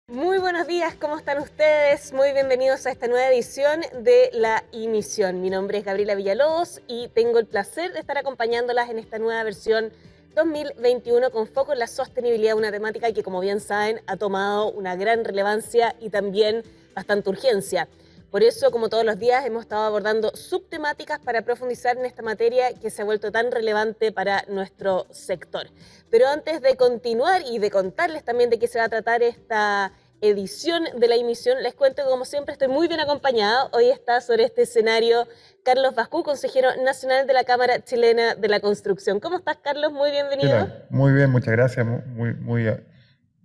Muy buenos días, ¿cómo están ustedes? Muy bienvenidos a esta nueva edición de La Emisión. Mi nombre es Gabriela Villalobos y tengo el placer de estar acompañándolas en esta nueva versión 2021 con foco en la sostenibilidad, una temática que, como bien saben, ha tomado una gran relevancia y también bastante urgencia. Por eso, como todos los días, hemos estado abordando subtemáticas para profundizar en esta materia que se ha vuelto tan relevante para nuestro sector. Pero antes de continuar y de contarles también de qué se va a tratar esta edición de la emisión, les cuento que como siempre estoy muy bien acompañada. Hoy está sobre este escenario Carlos Bascú, consejero nacional de la Cámara Chilena de la Construcción. ¿Cómo estás, Carlos? Muy ¿Qué bienvenido. tal? Muy bien, muchas gracias. Muy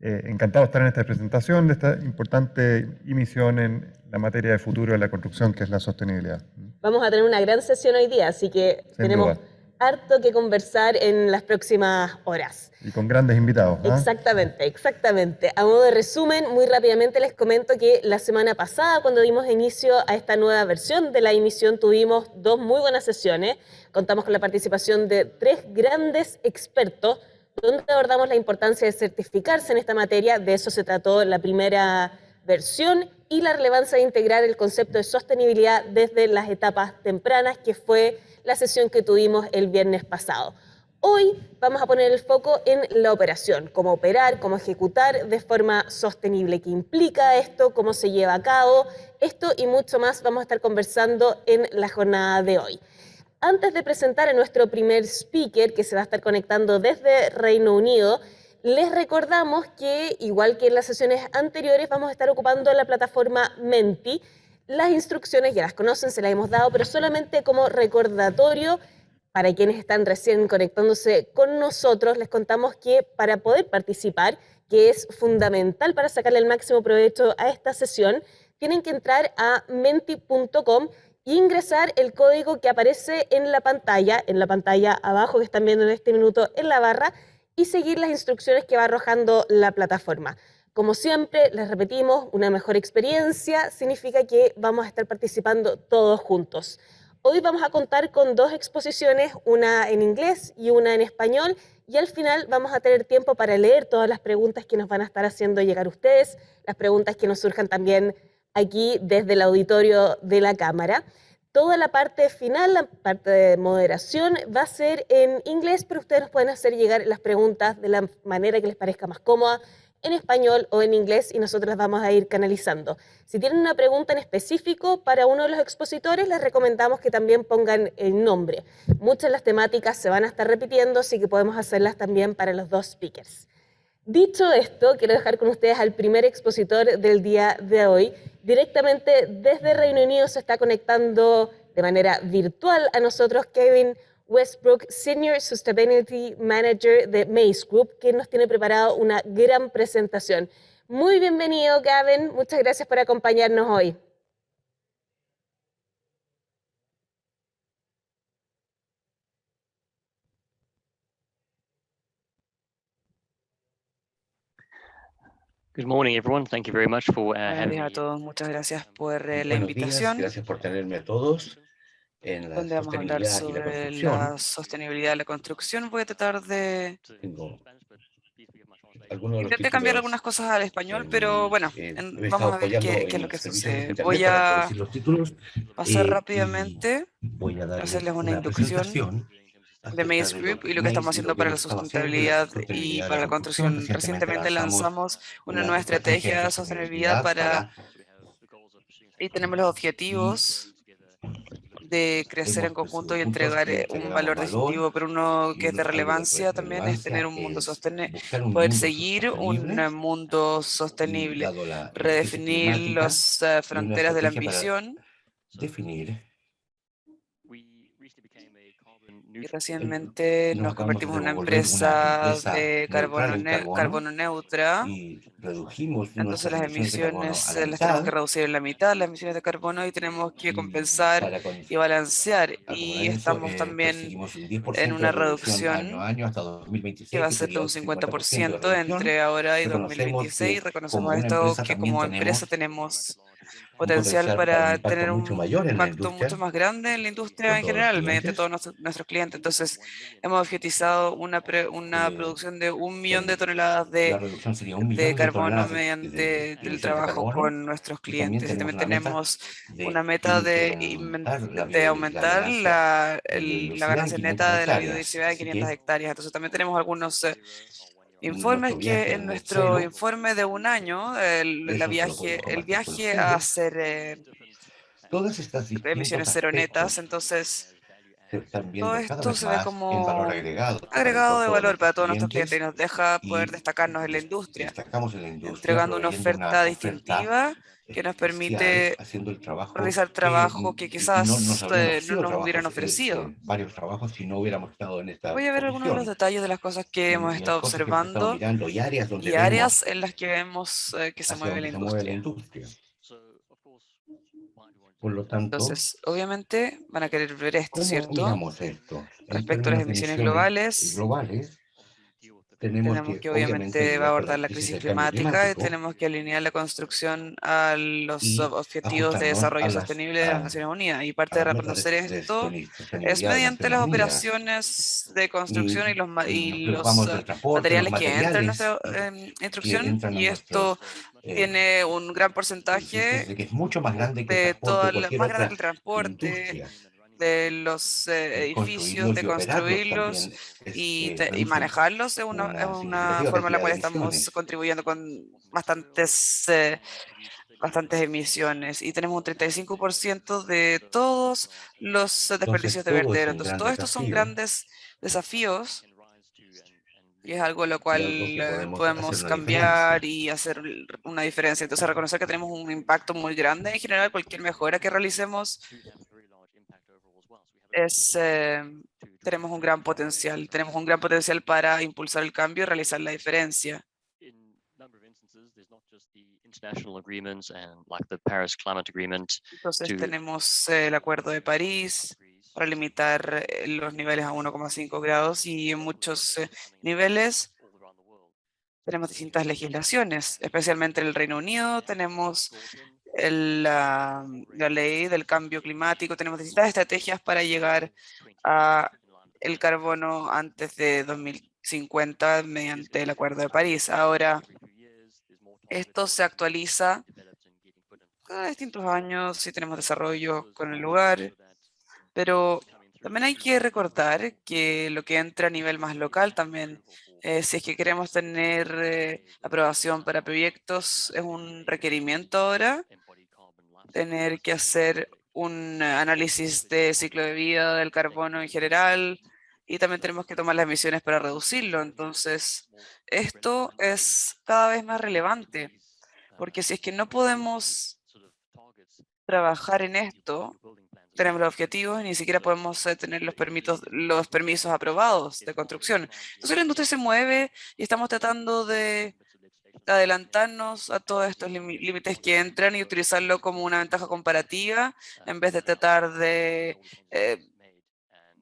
encantado de estar en esta presentación de esta importante emisión en la materia de futuro de la construcción, que es la sostenibilidad. Vamos a tener una gran sesión hoy día, así que Sin tenemos duda. harto que conversar en las próximas horas. Y con grandes invitados. Exactamente, exactamente. A modo de resumen, muy rápidamente les comento que la semana pasada, cuando dimos inicio a esta nueva versión de la emisión, tuvimos dos muy buenas sesiones. Contamos con la participación de tres grandes expertos, donde abordamos la importancia de certificarse en esta materia. De eso se trató la primera versión y la relevancia de integrar el concepto de sostenibilidad desde las etapas tempranas, que fue la sesión que tuvimos el viernes pasado. Hoy vamos a poner el foco en la operación, cómo operar, cómo ejecutar de forma sostenible, qué implica esto, cómo se lleva a cabo. Esto y mucho más vamos a estar conversando en la jornada de hoy. Antes de presentar a nuestro primer speaker, que se va a estar conectando desde Reino Unido, les recordamos que, igual que en las sesiones anteriores, vamos a estar ocupando la plataforma Menti. Las instrucciones ya las conocen, se las hemos dado, pero solamente como recordatorio para quienes están recién conectándose con nosotros, les contamos que para poder participar, que es fundamental para sacarle el máximo provecho a esta sesión, tienen que entrar a menti.com y ingresar el código que aparece en la pantalla abajo que están viendo en este minuto en la barra, y seguir las instrucciones que va arrojando la plataforma. Como siempre, les repetimos, una mejor experiencia significa que vamos a estar participando todos juntos. Hoy vamos a contar con dos exposiciones, una en inglés y una en español, y al final vamos a tener tiempo para leer todas las preguntas que nos van a estar haciendo llegar ustedes, las preguntas que nos surjan también aquí desde el auditorio de la Cámara. Toda la parte final, la parte de moderación, va a ser en inglés, pero ustedes nos pueden hacer llegar las preguntas de la manera que les parezca más cómoda, en español o en inglés, y nosotros las vamos a ir canalizando. Si tienen una pregunta en específico para uno de los expositores, les recomendamos que también pongan el nombre. Muchas de las temáticas se van a estar repitiendo, así que podemos hacerlas también para los dos speakers. Dicho esto, quiero dejar con ustedes al primer expositor del día de hoy. Directamente desde Reino Unido se está conectando de manera virtual a nosotros Kevin Westbrook, Senior Sustainability Manager de Mace Group, que nos tiene preparado una gran presentación. Muy bienvenido, Gavin. Muchas gracias por acompañarnos hoy. Good morning, everyone. Thank you very much for Buenos having días a me. todos, muchas gracias por la Buenos días, invitación, gracias por tenerme a todos en la donde vamos a hablar sostenibilidad y la sobre construcción. la sostenibilidad de la construcción. Voy a tratar de... Tengo algunos de los Intenté cambiar algunas títulos, cosas al español, pero bueno, he vamos estado a ver apoyando qué es lo en que servicios de sucede. Internet Voy para a traducir los títulos pasar y rápidamente voy a a hacerles darles una una inducción presentación de acerca Maze de lo Group y que lo que estamos Mace y lo haciendo que para la hemos estado haciendo en la sustentabilidad y sostenibilidad de la para la construcción. construcción. Recientemente Recientemente lanzamos lanzamos una una nueva estrategia estrategia de de sostenibilidad sostenibilidad para... para Y tenemos los y objetivos de crecer en hemos conjunto y crecido juntos entregar y un entregamos valor valor. distintivo, pero uno que es de Algo de relevancia también es tener relevancia un mundo es sostenible, buscar un poder mundo seguir un sostenible mundo y sostenible, dado la emergencia redefinir climática las y una fronteras de la estrategia para ambición. definir. Y el- recientemente Nos nos acabamos convertimos de en una volver una empresa empresa de neutral en carbono carbono neutra. y redujimos Entonces nuestras las emisiones de carbono a emisiones la las tenemos que mitad reducir en la mitad, las emisiones de carbono, y tenemos que y compensar para y balancear. acumular Y eso estamos también perseguimos un en 10% de una reducción año reducción a año hasta que 2026, va a que ser de sería un otro 50% de 50% reducción. entre ahora y Reconocemos 2026. que como Reconocemos una esto, empresa que también como empresa tenemos tenemos potencial para impacto tener mucho un mayor en la impacto mucho industria, más grande en la industria con en todos los general, mediante clientes. todos nuestros clientes. Entonces, hemos objetizado una Eh, producción de 1 millón de el- toneladas la reducción sería 1 millón de de carbono toneladas mediante de el emisiones de trabajo carbono, con nuestros y también clientes. Y tenemos también una meta tenemos una de meta incrementar de la aumentar ganancia de la biodiversidad en ganancia 500 neta de la hectáreas. biodiversidad de Así 500 que hectáreas. Entonces también tenemos algunos informes nuestro que viaje en al net nuestro cero, informe de 1 año, eso se lo podemos el compartir con viaje a ustedes. hacer Todas estas distintos emisiones cero netas, aspectos entonces se están todo viendo cada esto vez se ve más en valor como agregado agregado de todos valor para nuestros todos nuestros clientes y clientes, nos deja poder y destacarnos en la industria, destacamos en la industria entregando una proveyendo una oferta oferta distintiva que nos especial, permite haciendo el trabajo realizar que trabajo que no nos quizás habrían no ofrecido nos hubieran trabajos, ofrecido. varios trabajos si no hubiéramos estado en esta Voy a ver algunos de los posición. detalles de las cosas que hemos Las estado cosas que hemos estado observando mirando y áreas donde y áreas vemos en las que vemos que se hacia mueve la dónde se mueve la industria. industria. Por lo tanto, Entonces, obviamente van a querer ver esto, ¿cómo ¿cierto? miramos esto? En Respecto a las términos de emisiones emisiones globales, globales, tenemos tenemos que que obviamente obviamente va a lidiar con abordar la la crisis crisis del cambio climática y climático tenemos que alinear la construcción a los y objetivos de ajustarnos desarrollo sostenible de las Naciones Unidas. Y parte a de las metas reconocer de esto es sostenibilidad de mediante Naciones las Unidas. operaciones de Y, construcción y y nos los preocupamos del transporte, los materiales que entran en materiales nuestra que instrucción. entran a Y esto nuestros tiene un gran edificios, porcentaje que es mucho más grande que el de transporte de cualquier más grande que otra el transporte, industria. de los edificios, Construirlos de y operarlos construirlos también y reduce manejarlos es una una significativa forma en la cantidad de cual estamos emisiones. contribuyendo con bastantes emisiones. Y tenemos un 35% de todos los Entonces, desperdicios de todo es vertedero. un Entonces, gran todos estos son desafío grandes desafíos y es algo lo y cual algo que podemos hacer podemos una cambiar diferencia. y hacer una diferencia. Entonces, reconocer que tenemos un impacto muy grande en general, cualquier mejora que realicemos es, tenemos un gran potencial para impulsar el cambio y realizar la diferencia. Entonces, tenemos el Acuerdo de París para limitar los niveles a 1,5 grados y en muchos niveles tenemos distintas legislaciones, especialmente en el Reino Unido tenemos la ley del cambio climático, tenemos distintas estrategias para llegar a el carbono antes de 2050 mediante el Acuerdo de París. Ahora, esto se actualiza cada distintos años y tenemos desarrollo con el lugar, pero también hay que recordar que lo que entra a nivel más local también, si es que queremos tener aprobación para proyectos, es un requerimiento ahora tener que hacer un análisis de ciclo de vida del carbono en general y también tenemos que tomar las emisiones para reducirlo. Entonces, esto es cada vez más relevante, porque si es que no podemos trabajar en esto, tenemos los objetivos y ni siquiera podemos tener los permisos aprobados de construcción. Entonces la industria se mueve y estamos tratando de adelantarnos a todos estos límites que entran y utilizarlo como una ventaja comparativa en vez de tratar eh,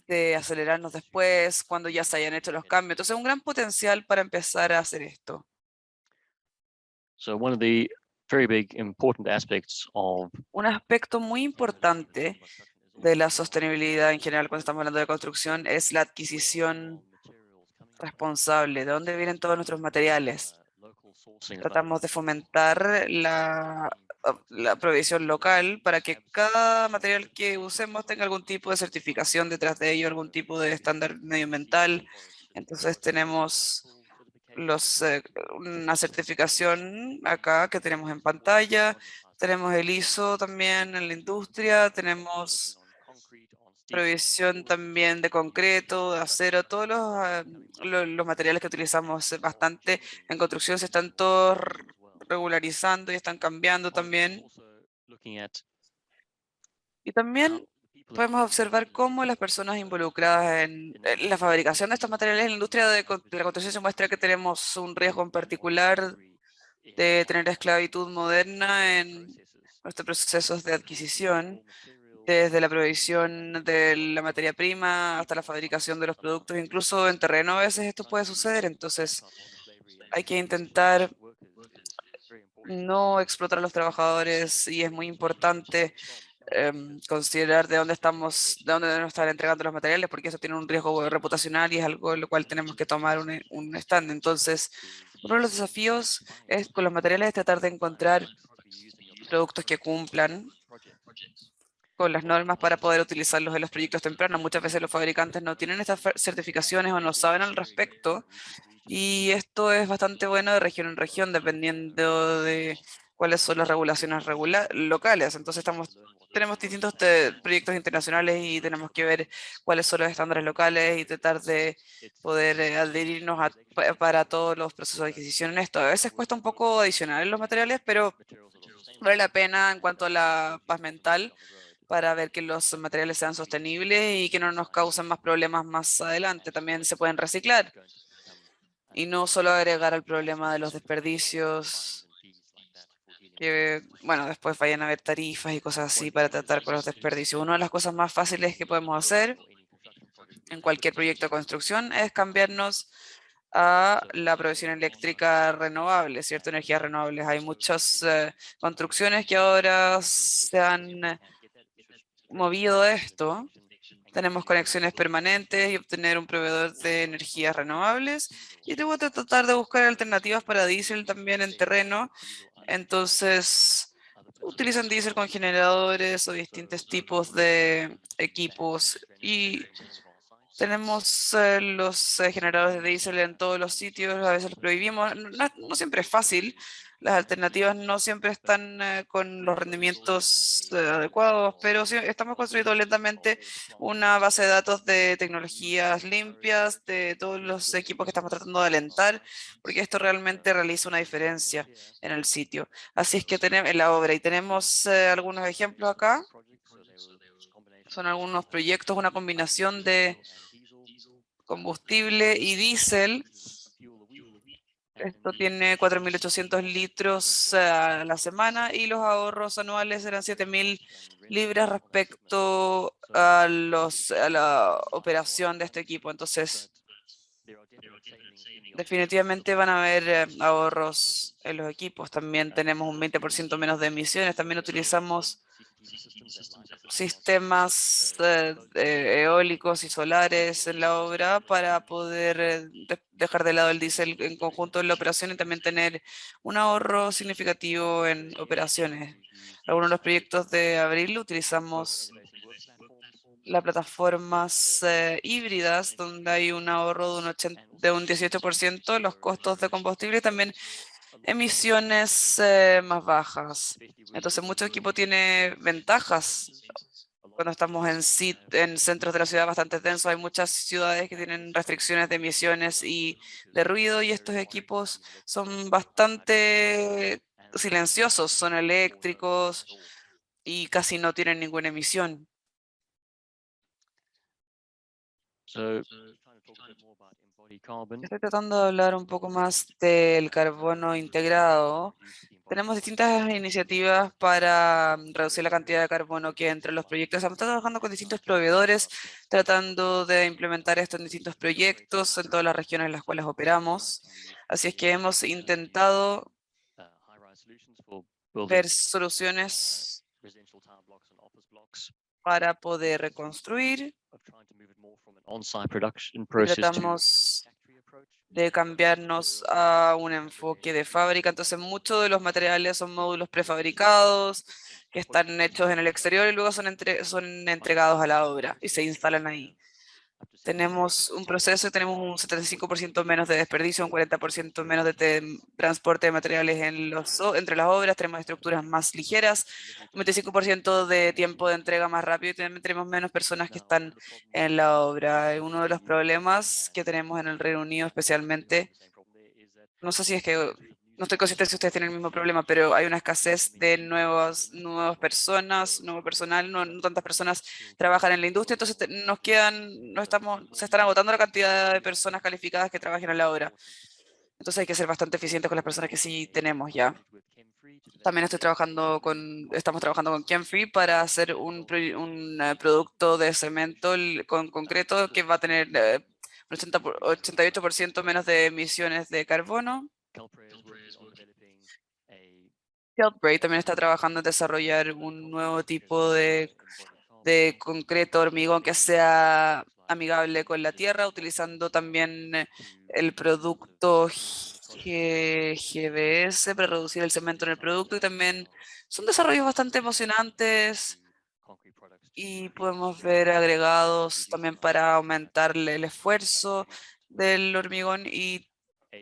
de acelerarnos después cuando ya se hayan hecho los cambios. Entonces, un gran potencial para empezar a hacer esto. Un aspecto muy importante de la sostenibilidad en general cuando estamos hablando de construcción es la adquisición responsable, de dónde vienen todos nuestros materiales. Tratamos de fomentar la provisión local para que cada material que usemos tenga algún tipo de certificación detrás de ello, algún tipo de estándar medioambiental. Entonces tenemos una certificación acá que tenemos en pantalla, tenemos el ISO también en la industria, tenemos provisión también de concreto, de acero, todos los materiales que utilizamos bastante en construcción se están todos regularizando y están cambiando también. Y también podemos observar cómo las personas involucradas en la fabricación de estos materiales en la industria de la construcción se muestra que tenemos un riesgo en particular de tener esclavitud moderna en nuestros procesos de adquisición, desde la provisión de la materia prima hasta la fabricación de los productos, incluso en terreno a veces esto puede suceder, entonces hay que intentar no explotar a los trabajadores y es muy importante considerar de dónde nos están entregando los materiales, porque eso tiene un riesgo reputacional y es algo en lo cual tenemos que tomar un stand. Entonces, uno de los desafíos es con los materiales es tratar de encontrar productos que cumplan con las normas para poder utilizarlos en los proyectos tempranos. Muchas veces los fabricantes no tienen estas certificaciones o no saben al respecto. Y esto es bastante bueno de región en región, dependiendo de cuáles son las regulaciones locales. Entonces tenemos distintos proyectos internacionales y tenemos que ver cuáles son los estándares locales y tratar de poder adherirnos para todos los procesos de adquisición en esto. A veces cuesta un poco adicional en los materiales, pero vale la pena en cuanto a la paz mental para ver que los materiales sean sostenibles y que no nos causen más problemas más adelante. También se pueden reciclar y no solo agregar al problema de los desperdicios, que, bueno, después vayan a haber tarifas y cosas así para tratar con los desperdicios. Una de las cosas más fáciles que podemos hacer en cualquier proyecto de construcción es cambiarnos a la producción eléctrica renovable, ¿cierto? Energías renovables. Hay muchas construcciones que ahora se han movido a esto. Tenemos conexiones permanentes y obtener un proveedor de energías renovables. Y tengo que tratar de buscar alternativas para diésel también en terreno. Entonces, utilizan diésel con generadores o distintos tipos de equipos. Y tenemos los generadores de diésel en todos los sitios, a veces los prohibimos. No siempre es fácil. Las alternativas no siempre están con los rendimientos adecuados, pero sí estamos construyendo lentamente una base de datos de tecnologías limpias, de todos los equipos que estamos tratando de alentar, porque esto realmente realiza una diferencia en el sitio. Así es que tenemos en la obra y tenemos algunos ejemplos acá. Son algunos proyectos, una combinación de combustible y diésel. Esto tiene 4.800 litros a la semana y los ahorros anuales eran 7.000 libras respecto a la operación de este equipo. Entonces, definitivamente van a haber ahorros en los equipos. También tenemos un 20% menos de emisiones. También utilizamos sistemas eólicos y solares en la obra para poder dejar de lado el diésel en conjunto en la operación y también tener un ahorro significativo en operaciones. Algunos de los proyectos de abril utilizamos las plataformas híbridas, donde hay un ahorro de un 18% en los costos de combustible y también emisiones más bajas. Entonces, mucho equipo tiene ventajas cuando estamos en centros de la ciudad bastante densos. Hay muchas ciudades que tienen restricciones de emisiones y de ruido y estos equipos son bastante silenciosos, son eléctricos y casi no tienen ninguna emisión. Estoy tratando de hablar un poco más del carbono integrado. Tenemos distintas iniciativas para reducir la cantidad de carbono que entre los proyectos. Estamos trabajando con distintos proveedores, tratando de implementar esto en distintos proyectos en todas las regiones en las cuales operamos. Así es que hemos intentado ver soluciones para poder reconstruir y tratamos de cambiarnos a un enfoque de fábrica. Entonces, muchos de los materiales son módulos prefabricados que están hechos en el exterior y luego son entregados a la obra y se instalan ahí. Tenemos un proceso y tenemos un 75% menos de desperdicio, un 40% menos de transporte de materiales entre las obras, tenemos estructuras más ligeras, un 25% de tiempo de entrega más rápido y también tenemos menos personas que están en la obra. Uno de los problemas que tenemos en el Reino Unido especialmente, no sé si es que no estoy consciente si ustedes tienen el mismo problema, pero hay una escasez de nuevas personas, nuevo personal, no tantas personas trabajan en la industria, entonces nos quedan, no estamos, se están agotando la cantidad de personas calificadas que trabajen a la obra. Entonces hay que ser bastante eficientes con las personas que sí tenemos ya. También estamos trabajando con Chemfree para hacer un producto de cemento con concreto que va a tener un 88% menos de emisiones de carbono. Keltbray también está trabajando en desarrollar un nuevo tipo de concreto hormigón que sea amigable con la tierra, utilizando también el producto GBS para reducir el cemento en el producto, y también son desarrollos bastante emocionantes y podemos ver agregados también para aumentar el esfuerzo del hormigón y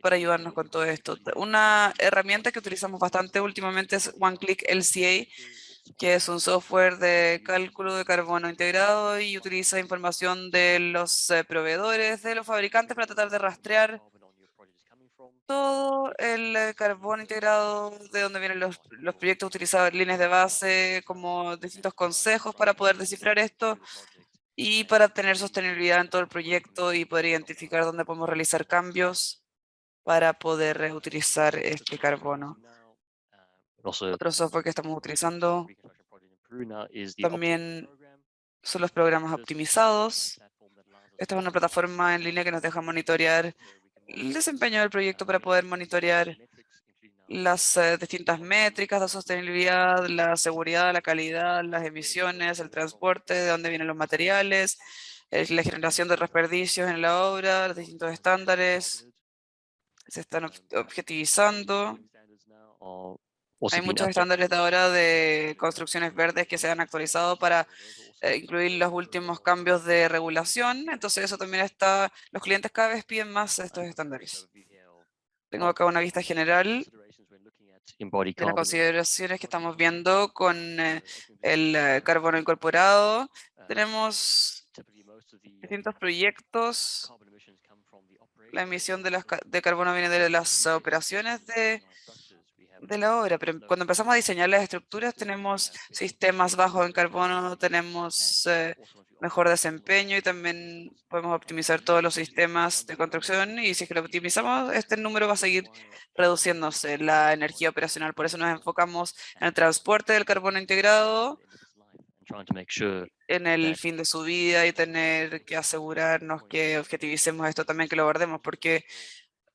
para ayudarnos con todo esto. Una herramienta que utilizamos bastante últimamente es OneClick LCA, que es un software de cálculo de carbono integrado y utiliza información de los proveedores, de los fabricantes, para tratar de rastrear todo el carbono integrado, de dónde vienen los proyectos, utilizar líneas de base como distintos consejos para poder descifrar esto y para obtener sostenibilidad en todo el proyecto y poder identificar dónde podemos realizar cambios para poder reutilizar este carbono. Otro software que estamos utilizando también son los programas optimizados. Esta es una plataforma en línea que nos deja monitorear el desempeño del proyecto para poder monitorear las distintas métricas de sostenibilidad, la seguridad, la calidad, las emisiones, el transporte, de dónde vienen los materiales, la generación de desperdicios en la obra, los distintos estándares se están objetivizando. Hay muchos estándares de ahora de construcciones verdes que se han actualizado para incluir los últimos cambios de regulación. Entonces eso también está, los clientes cada vez piden más estos estándares. Tengo acá una vista general de las consideraciones que estamos viendo con el carbono incorporado. Tenemos distintos proyectos. La emisión de carbono viene de las operaciones de la obra, pero cuando empezamos a diseñar las estructuras tenemos sistemas bajos en carbono, tenemos mejor desempeño y también podemos optimizar todos los sistemas de construcción, y si es que lo optimizamos, este número va a seguir reduciéndose, la energía operacional. Por eso nos enfocamos en el transporte del carbono integrado en el fin de su vida y tener que asegurarnos que objetivicemos esto también, que lo abordemos, porque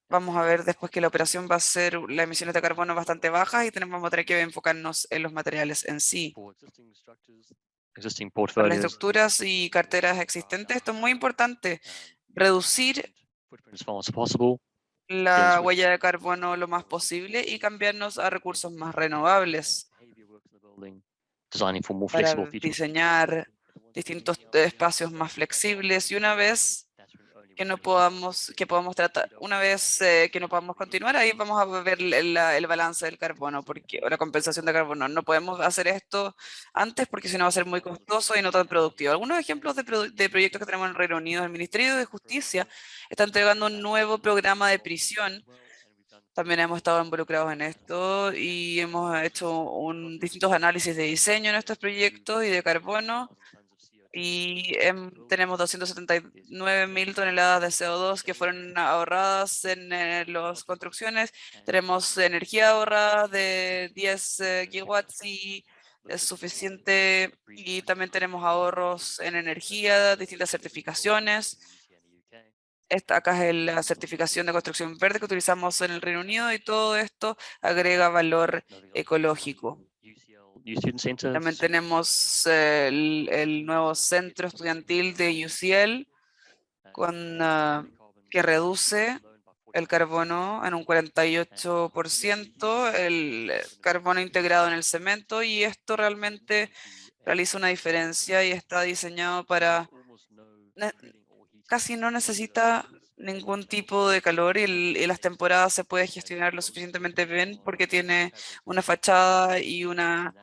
vamos a ver después que la operación va a ser las emisiones de carbono bastante bajas y vamos a tener que enfocarnos en los materiales en sí. Para las estructuras y carteras existentes, esto es muy importante, reducir la huella de carbono lo más posible y cambiarnos a recursos más renovables para diseñar distintos espacios más flexibles, y una vez que podamos tratar, una vez que no podamos continuar, ahí vamos a ver el balance del carbono, o la compensación de carbono. No podemos hacer esto antes porque si no va a ser muy costoso y no tan productivo. Algunos ejemplos de proyectos que tenemos en el Reino Unido: el Ministerio de Justicia está entregando un nuevo programa de prisión. También hemos estado involucrados en esto y hemos hecho distintos análisis de diseño en estos proyectos y de carbono. Y tenemos 279.000 toneladas de CO2 que fueron ahorradas en las construcciones. Tenemos energía ahorrada de 10 gigawatts y es suficiente. Y también tenemos ahorros en energía, distintas certificaciones. Acá es la certificación de construcción verde que utilizamos en el Reino Unido, y todo esto agrega valor ecológico. También tenemos el nuevo centro estudiantil de UCL que reduce el carbono en un 48%, el carbono integrado en el cemento, y esto realmente realiza una diferencia y está diseñado para... Casi no necesita ningún tipo de calor, y las temporadas se puede gestionar lo suficientemente bien porque tiene una fachada y una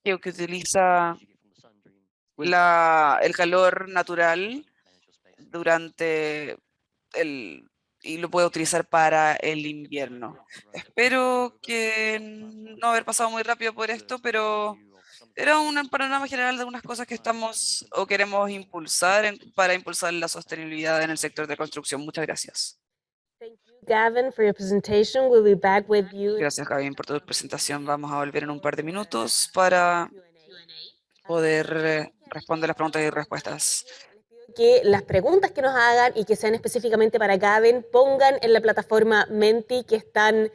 que utiliza el calor natural durante y lo puede utilizar para el invierno. Espero que no haber pasado muy rápido por esto, pero era un panorama general de algunas cosas que estamos o queremos impulsar para impulsar la sostenibilidad en el sector de construcción. Muchas gracias. Thank you, Gavin, for your presentation. We'll be back with you. Gracias, Gavin, por tu presentación. Vamos a volver en un par de minutos para poder responder las preguntas y respuestas. Que las preguntas que nos hagan y que sean específicamente para Gavin, pongan en la plataforma Menti que están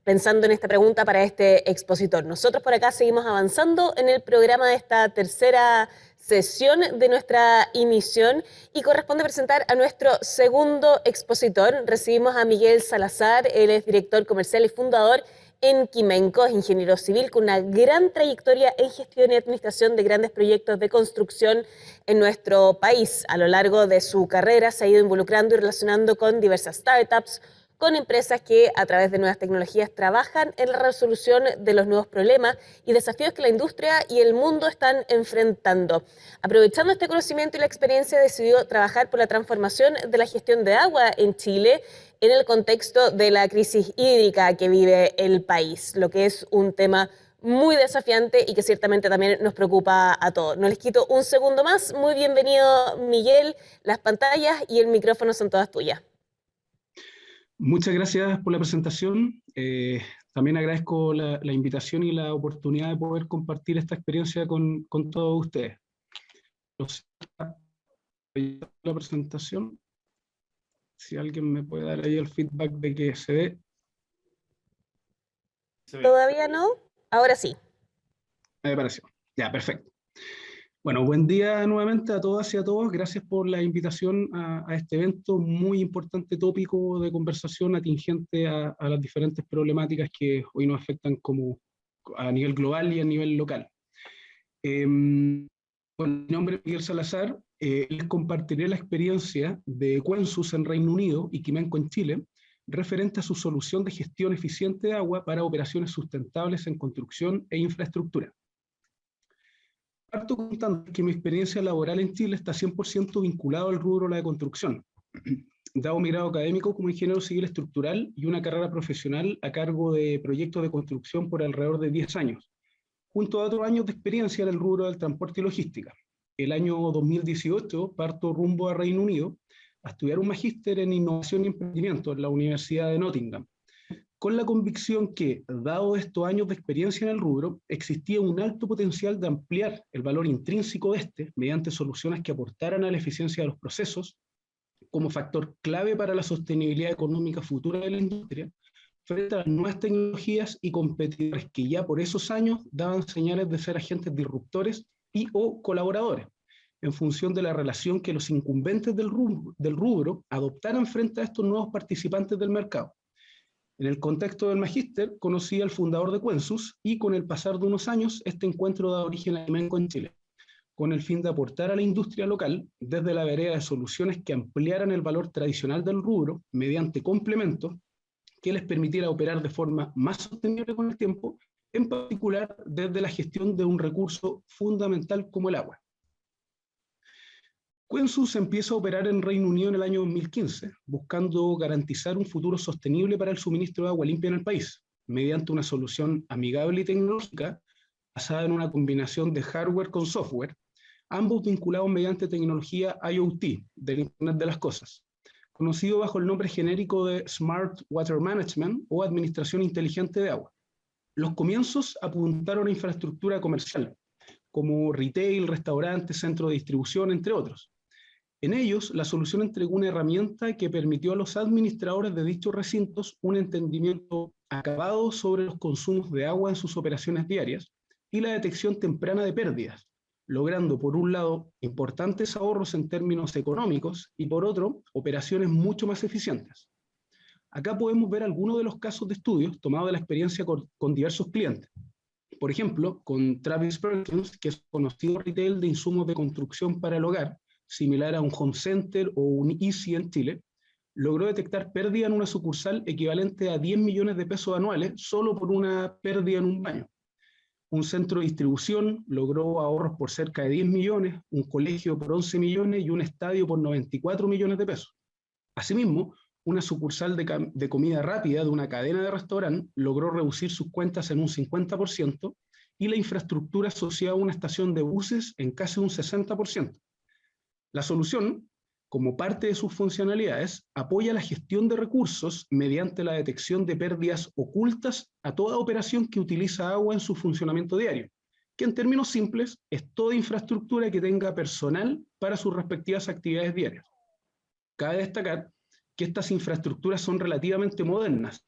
pensando en esta pregunta para este expositor. Nosotros por acá seguimos avanzando en el programa de esta tercera sesión de nuestra emisión y corresponde presentar a nuestro segundo expositor. Recibimos a Miguel Salazar, él es director comercial y fundador en Quimenco, es ingeniero civil con una gran trayectoria en gestión y administración de grandes proyectos de construcción en nuestro país. A lo largo de su carrera se ha ido involucrando y relacionando con diversas startups, con empresas que a través de nuevas tecnologías trabajan en la resolución de los nuevos problemas y desafíos que la industria y el mundo están enfrentando. Aprovechando este conocimiento y la experiencia, decidió trabajar por la transformación de la gestión de agua en Chile en el contexto de la crisis hídrica que vive el país, lo que es un tema muy desafiante y que ciertamente también nos preocupa a todos. No les quito un segundo más. Muy bienvenido, Miguel. Las pantallas y el micrófono son todas tuyas. Muchas gracias por la presentación. También agradezco la invitación y la oportunidad de poder compartir esta experiencia con todos ustedes. La presentación, si alguien me puede dar ahí el feedback de que se ve. ¿Todavía no? Ahora sí. Me pareció. Ya, perfecto. Bueno, buen día nuevamente a todas y a todos. Gracias por la invitación a este evento, muy importante tópico de conversación atingente a las diferentes problemáticas que hoy nos afectan como a nivel global y a nivel local. Bueno, mi nombre es Miguel Salazar. Les compartiré la experiencia de Cuensus en Reino Unido y Quimenco en Chile, referente a su solución de gestión eficiente de agua para operaciones sustentables en construcción e infraestructura. Parto contando que mi experiencia laboral en Chile está 100% vinculado al rubro de la construcción, dado mi grado académico como ingeniero civil estructural y una carrera profesional a cargo de proyectos de construcción por alrededor de 10 años, junto a otros años de experiencia en el rubro del transporte y logística. El año 2018 parto rumbo a Reino Unido a estudiar un magíster en innovación y emprendimiento en la Universidad de Nottingham, con la convicción que, dado estos años de experiencia en el rubro, existía un alto potencial de ampliar el valor intrínseco de este mediante soluciones que aportaran a la eficiencia de los procesos como factor clave para la sostenibilidad económica futura de la industria, frente a las nuevas tecnologías y competidores que ya por esos años daban señales de ser agentes disruptores y o colaboradores, en función de la relación que los incumbentes del rubro adoptaran frente a estos nuevos participantes del mercado. En el contexto del magíster, conocí al fundador de Cuensus y con el pasar de unos años, este encuentro da origen a Quimenco en Chile, con el fin de aportar a la industria local desde la vereda de soluciones que ampliaran el valor tradicional del rubro mediante complementos que les permitiera operar de forma más sostenible con el tiempo, en particular desde la gestión de un recurso fundamental como el agua. Cuensus empieza a operar en Reino Unido en el año 2015, buscando garantizar un futuro sostenible para el suministro de agua limpia en el país, mediante una solución amigable y tecnológica basada en una combinación de hardware con software, ambos vinculados mediante tecnología IoT, del Internet de las Cosas, conocido bajo el nombre genérico de Smart Water Management o Administración Inteligente de Agua. Los comienzos apuntaron a infraestructura comercial, como retail, restaurantes, centro de distribución, entre otros. En ellos, la solución entregó una herramienta que permitió a los administradores de dichos recintos un entendimiento acabado sobre los consumos de agua en sus operaciones diarias y la detección temprana de pérdidas, logrando por un lado importantes ahorros en términos económicos y por otro, operaciones mucho más eficientes. Acá podemos ver algunos de los casos de estudios tomados de la experiencia con diversos clientes. Por ejemplo, con Travis Perkins, que es conocido retail de insumos de construcción para el hogar, similar a un Home Center o un Easy en Chile, logró detectar pérdida en una sucursal equivalente a 10 millones de pesos anuales solo por una pérdida en un baño. Un centro de distribución logró ahorros por cerca de 10 millones, un colegio por 11 millones y un estadio por 94 millones de pesos. Asimismo, una sucursal de comida rápida de una cadena de restaurante logró reducir sus cuentas en un 50% y la infraestructura asociada a una estación de buses en casi un 60%. La solución, como parte de sus funcionalidades, apoya la gestión de recursos mediante la detección de pérdidas ocultas a toda operación que utiliza agua en su funcionamiento diario, que en términos simples es toda infraestructura que tenga personal para sus respectivas actividades diarias. Cabe destacar que estas infraestructuras son relativamente modernas,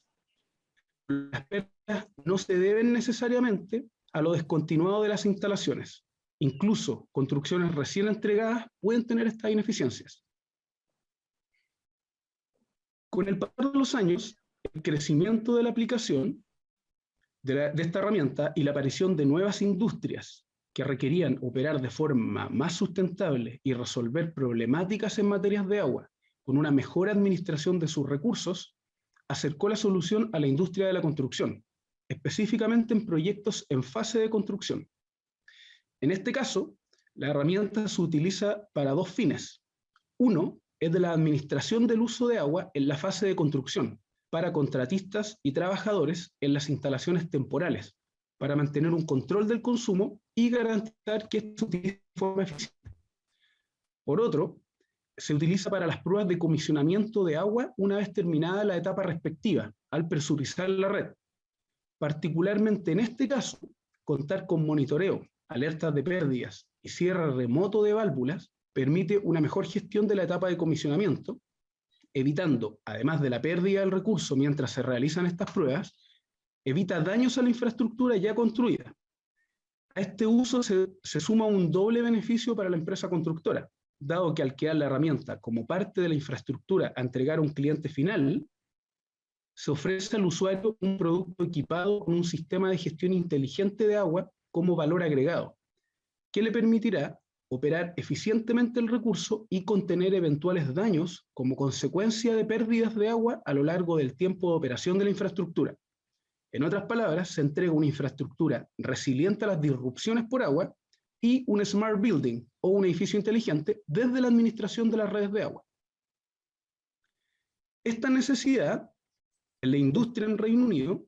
Las pérdidas no se deben necesariamente a lo descontinuado de las instalaciones. Incluso construcciones recién entregadas pueden tener estas ineficiencias. Con el pasar de los años, el crecimiento de la aplicación de esta herramienta y la aparición de nuevas industrias que requerían operar de forma más sustentable y resolver problemáticas en materias de agua con una mejor administración de sus recursos, acercó la solución a la industria de la construcción, específicamente en proyectos en fase de construcción. En este caso, la herramienta se utiliza para dos fines. Uno es de la administración del uso de agua en la fase de construcción, para contratistas y trabajadores en las instalaciones temporales, para mantener un control del consumo y garantizar que esto se utilice de forma eficiente. Por otro, se utiliza para las pruebas de comisionamiento de agua una vez terminada la etapa respectiva, al presurizar la red. Particularmente en este caso, contar con monitoreo, alertas de pérdidas y cierre remoto de válvulas permite una mejor gestión de la etapa de comisionamiento, evitando, además de la pérdida del recurso mientras se realizan estas pruebas, evita daños a la infraestructura ya construida. A este uso se suma un doble beneficio para la empresa constructora, dado que al quedar la herramienta como parte de la infraestructura a entregar a un cliente final, se ofrece al usuario un producto equipado con un sistema de gestión inteligente de agua como valor agregado, que le permitirá operar eficientemente el recurso y contener eventuales daños como consecuencia de pérdidas de agua a lo largo del tiempo de operación de la infraestructura. En otras palabras, se entrega una infraestructura resiliente a las disrupciones por agua y un smart building o un edificio inteligente desde la administración de las redes de agua. Esta necesidad en la industria en Reino Unido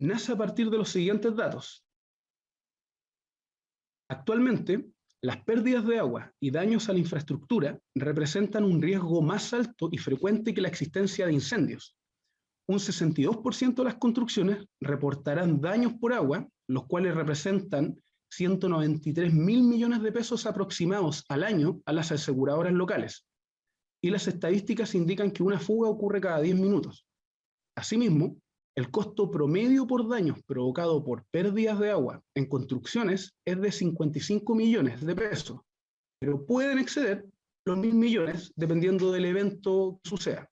nace a partir de los siguientes datos. Actualmente, las pérdidas de agua y daños a la infraestructura representan un riesgo más alto y frecuente que la existencia de incendios. Un 62% de las construcciones reportarán daños por agua, los cuales representan 193.000 millones de pesos aproximados al año a las aseguradoras locales. Y las estadísticas indican que una fuga ocurre cada 10 minutos. Asimismo, el costo promedio por daños provocado por pérdidas de agua en construcciones es de 55 millones de pesos, pero pueden exceder los 1.000 millones dependiendo del evento que suceda.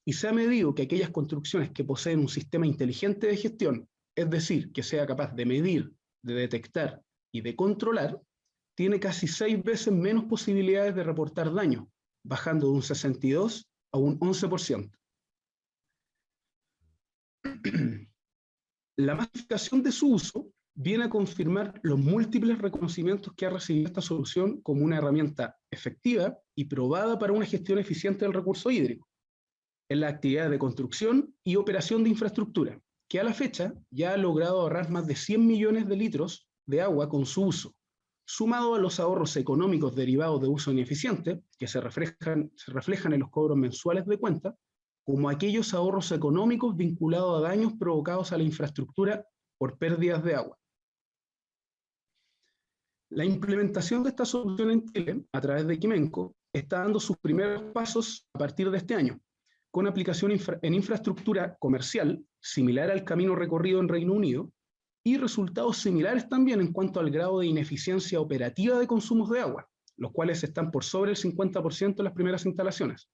Y se ha medido que aquellas construcciones que poseen un sistema inteligente de gestión, es decir, que sea capaz de medir, de detectar y de controlar, tiene casi 6 veces menos posibilidades de reportar daño, bajando de un 62 a un 11%. La masificación de su uso viene a confirmar los múltiples reconocimientos que ha recibido esta solución como una herramienta efectiva y probada para una gestión eficiente del recurso hídrico en la actividad de construcción y operación de infraestructura, que a la fecha ya ha logrado ahorrar más de 100 millones de litros de agua con su uso, sumado a los ahorros económicos derivados de uso ineficiente, que se reflejan en los cobros mensuales de cuenta, como aquellos ahorros económicos vinculados a daños provocados a la infraestructura por pérdidas de agua. La implementación de esta solución en Chile, a través de Quimenco, está dando sus primeros pasos a partir de este año, con aplicación en infraestructura comercial, similar al camino recorrido en Reino Unido, y resultados similares también en cuanto al grado de ineficiencia operativa de consumos de agua, los cuales están por sobre el 50% en las primeras instalaciones.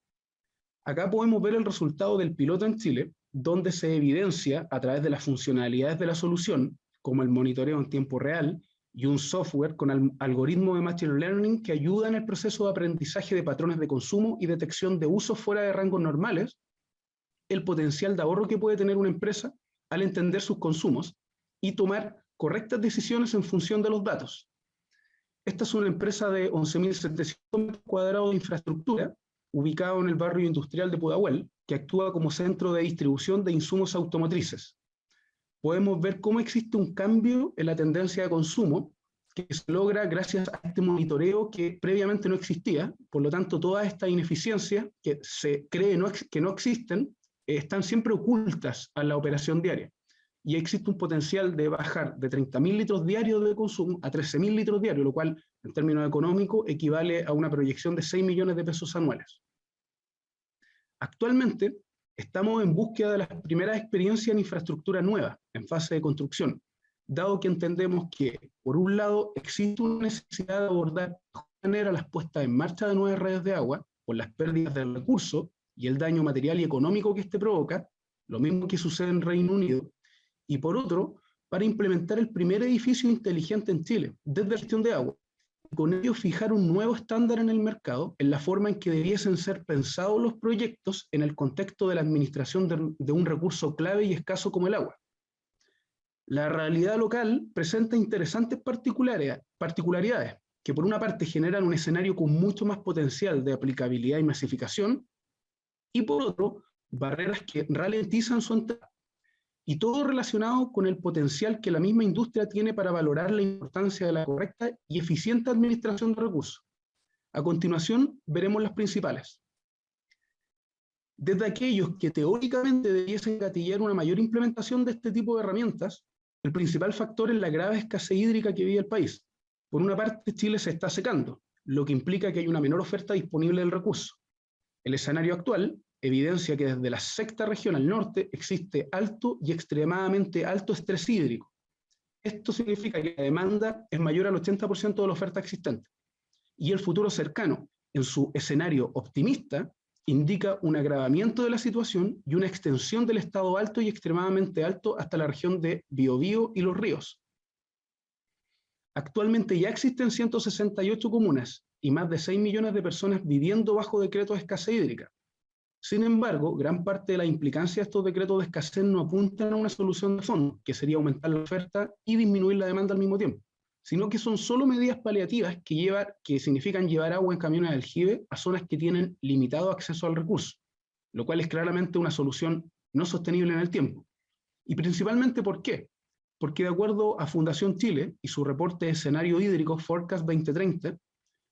Acá podemos ver el resultado del piloto en Chile, donde se evidencia a través de las funcionalidades de la solución, como el monitoreo en tiempo real y un software con algoritmo de Machine Learning que ayuda en el proceso de aprendizaje de patrones de consumo y detección de usos fuera de rangos normales, el potencial de ahorro que puede tener una empresa al entender sus consumos y tomar correctas decisiones en función de los datos. Esta es una empresa de 11.700 metros cuadrados de infraestructura, ubicado en el barrio industrial de Pudahuel, que actúa como centro de distribución de insumos automotrices. Podemos ver cómo existe un cambio en la tendencia de consumo que se logra gracias a este monitoreo que previamente no existía. Por lo tanto, todas estas ineficiencias que se cree que no existen están siempre ocultas a la operación diaria. Y existe un potencial de bajar de 30.000 litros diarios de consumo a 13.000 litros diarios, lo cual en términos económicos equivale a una proyección de 6 millones de pesos anuales. Actualmente, estamos en búsqueda de las primeras experiencias en infraestructura nueva, en fase de construcción, dado que entendemos que, por un lado, existe una necesidad de abordar de mejor manera las puestas en marcha de nuevas redes de agua, por las pérdidas del recurso y el daño material y económico que este provoca, lo mismo que sucede en Reino Unido, y por otro, para implementar el primer edificio inteligente en Chile, desde la gestión de agua, y con ello fijar un nuevo estándar en el mercado, en la forma en que debiesen ser pensados los proyectos en el contexto de la administración de un recurso clave y escaso como el agua. La realidad local presenta interesantes particularidades, que por una parte generan un escenario con mucho más potencial de aplicabilidad y masificación, y por otro, barreras que ralentizan su entrada. Y todo relacionado con el potencial que la misma industria tiene para valorar la importancia de la correcta y eficiente administración de recursos. A continuación, veremos las principales. Desde aquellos que teóricamente debiesen gatillar una mayor implementación de este tipo de herramientas, el principal factor es la grave escasez hídrica que vive el país. Por una parte, Chile se está secando, lo que implica que hay una menor oferta disponible del recurso. El escenario actual evidencia que desde la sexta región al norte existe alto y extremadamente alto estrés hídrico. Esto significa que la demanda es mayor al 80% de la oferta existente. Y el futuro cercano, en su escenario optimista, indica un agravamiento de la situación y una extensión del estado alto y extremadamente alto hasta la región de Biobío y Los Ríos. Actualmente ya existen 168 comunas y más de 6 millones de personas viviendo bajo decretos de escasez hídrica. Sin embargo, gran parte de la implicancia de estos decretos de escasez no apuntan a una solución de fondo, que sería aumentar la oferta y disminuir la demanda al mismo tiempo, sino que son solo medidas paliativas que significan llevar agua en camiones de aljibe a zonas que tienen limitado acceso al recurso, lo cual es claramente una solución no sostenible en el tiempo. Y principalmente, ¿por qué? Porque de acuerdo a Fundación Chile y su reporte de escenario hídrico Forecast 2030,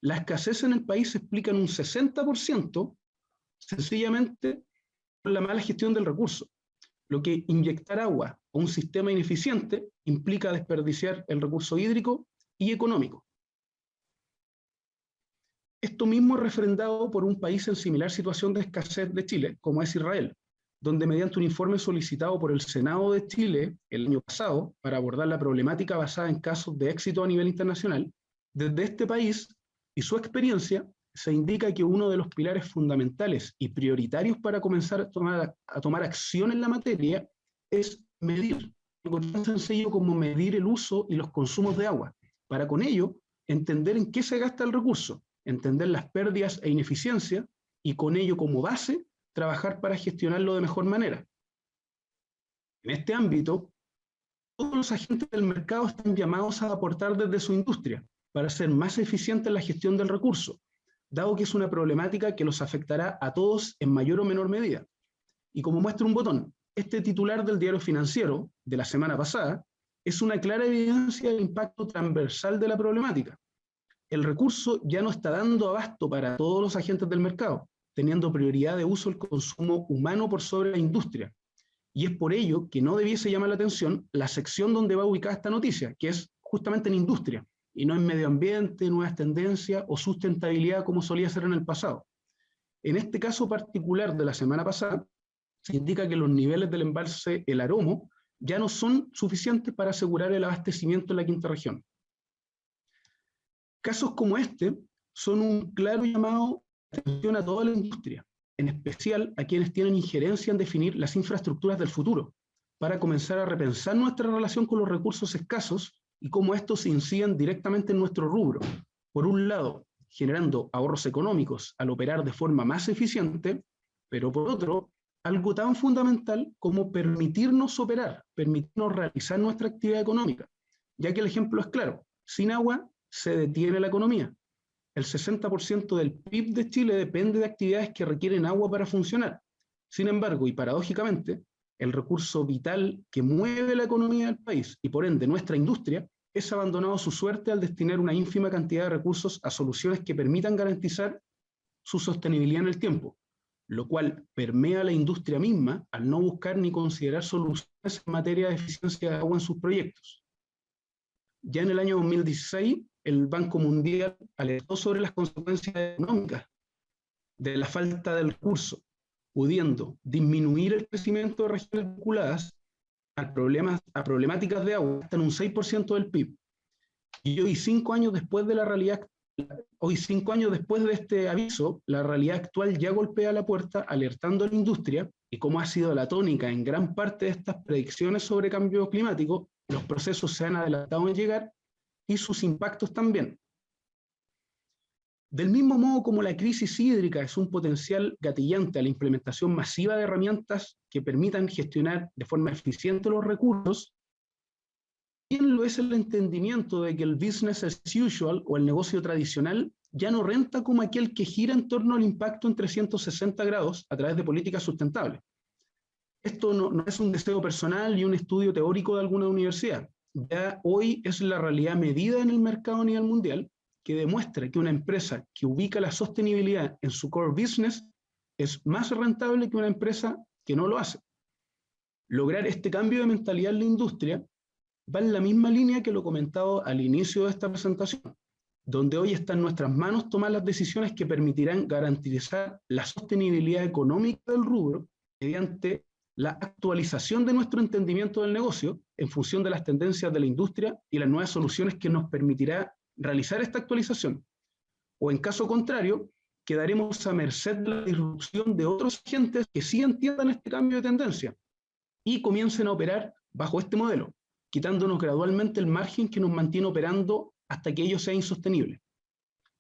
la escasez en el país se explica en un 60% sencillamente por la mala gestión del recurso, lo que inyectar agua a un sistema ineficiente implica desperdiciar el recurso hídrico y económico. Esto mismo es refrendado por un país en similar situación de escasez de Chile, como es Israel, donde mediante un informe solicitado por el Senado de Chile el año pasado para abordar la problemática basada en casos de éxito a nivel internacional, desde este país y su experiencia se indica que uno de los pilares fundamentales y prioritarios para comenzar a tomar acción en la materia es medir, algo tan sencillo como medir el uso y los consumos de agua, para con ello entender en qué se gasta el recurso, entender las pérdidas e ineficiencias y con ello como base trabajar para gestionarlo de mejor manera. En este ámbito, todos los agentes del mercado están llamados a aportar desde su industria para ser más eficientes en la gestión del recurso, dado que es una problemática que los afectará a todos en mayor o menor medida. Y como muestra un botón, este titular del Diario Financiero de la semana pasada es una clara evidencia del impacto transversal de la problemática. El recurso ya no está dando abasto para todos los agentes del mercado, teniendo prioridad de uso el consumo humano por sobre la industria. Y es por ello que no debiese llamar la atención la sección donde va ubicada esta noticia, que es justamente en industria, y no en medio ambiente, nuevas tendencias o sustentabilidad como solía ser en el pasado. En este caso particular de la semana pasada, se indica que los niveles del embalse El Aromo ya no son suficientes para asegurar el abastecimiento en la quinta región. Casos como este son un claro llamado de atención a toda la industria, en especial a quienes tienen injerencia en definir las infraestructuras del futuro, para comenzar a repensar nuestra relación con los recursos escasos y cómo estos inciden directamente en nuestro rubro. Por un lado, generando ahorros económicos al operar de forma más eficiente, pero por otro, algo tan fundamental como permitirnos operar, permitirnos realizar nuestra actividad económica, ya que el ejemplo es claro, sin agua se detiene la economía. El 60% del PIB de Chile depende de actividades que requieren agua para funcionar. Sin embargo, y paradójicamente, el recurso vital que mueve la economía del país y por ende nuestra industria es abandonado a su suerte al destinar una ínfima cantidad de recursos a soluciones que permitan garantizar su sostenibilidad en el tiempo, lo cual permea a la industria misma al no buscar ni considerar soluciones en materia de eficiencia de agua en sus proyectos. Ya en el año 2016, el Banco Mundial alertó sobre las consecuencias económicas de la falta del recurso, pudiendo disminuir el crecimiento de regiones vinculadas a problemáticas de agua hasta en un 6% del PIB. Y hoy, 5 años después de la realidad, hoy 5 años después de este aviso, la realidad actual ya golpea la puerta alertando a la industria, y como ha sido la tónica en gran parte de estas predicciones sobre cambio climático, los procesos se han adelantado en llegar y sus impactos también. Del mismo modo como la crisis hídrica es un potencial gatillante a la implementación masiva de herramientas que permitan gestionar de forma eficiente los recursos, también lo es el entendimiento de que el business as usual o el negocio tradicional ya no renta como aquel que gira en torno al impacto en 360 grados a través de políticas sustentables. Esto no es un deseo personal y un estudio teórico de alguna universidad. Ya hoy es la realidad medida en el mercado a nivel mundial, que demuestra que una empresa que ubica la sostenibilidad en su core business es más rentable que una empresa que no lo hace. Lograr este cambio de mentalidad en la industria va en la misma línea que lo comentado al inicio de esta presentación, donde hoy está en nuestras manos tomar las decisiones que permitirán garantizar la sostenibilidad económica del rubro mediante la actualización de nuestro entendimiento del negocio en función de las tendencias de la industria y las nuevas soluciones que nos permitirá realizar esta actualización. O en caso contrario, quedaremos a merced de la disrupción de otros agentes que sí entiendan este cambio de tendencia y comiencen a operar bajo este modelo, quitándonos gradualmente el margen que nos mantiene operando hasta que ello sea insostenible.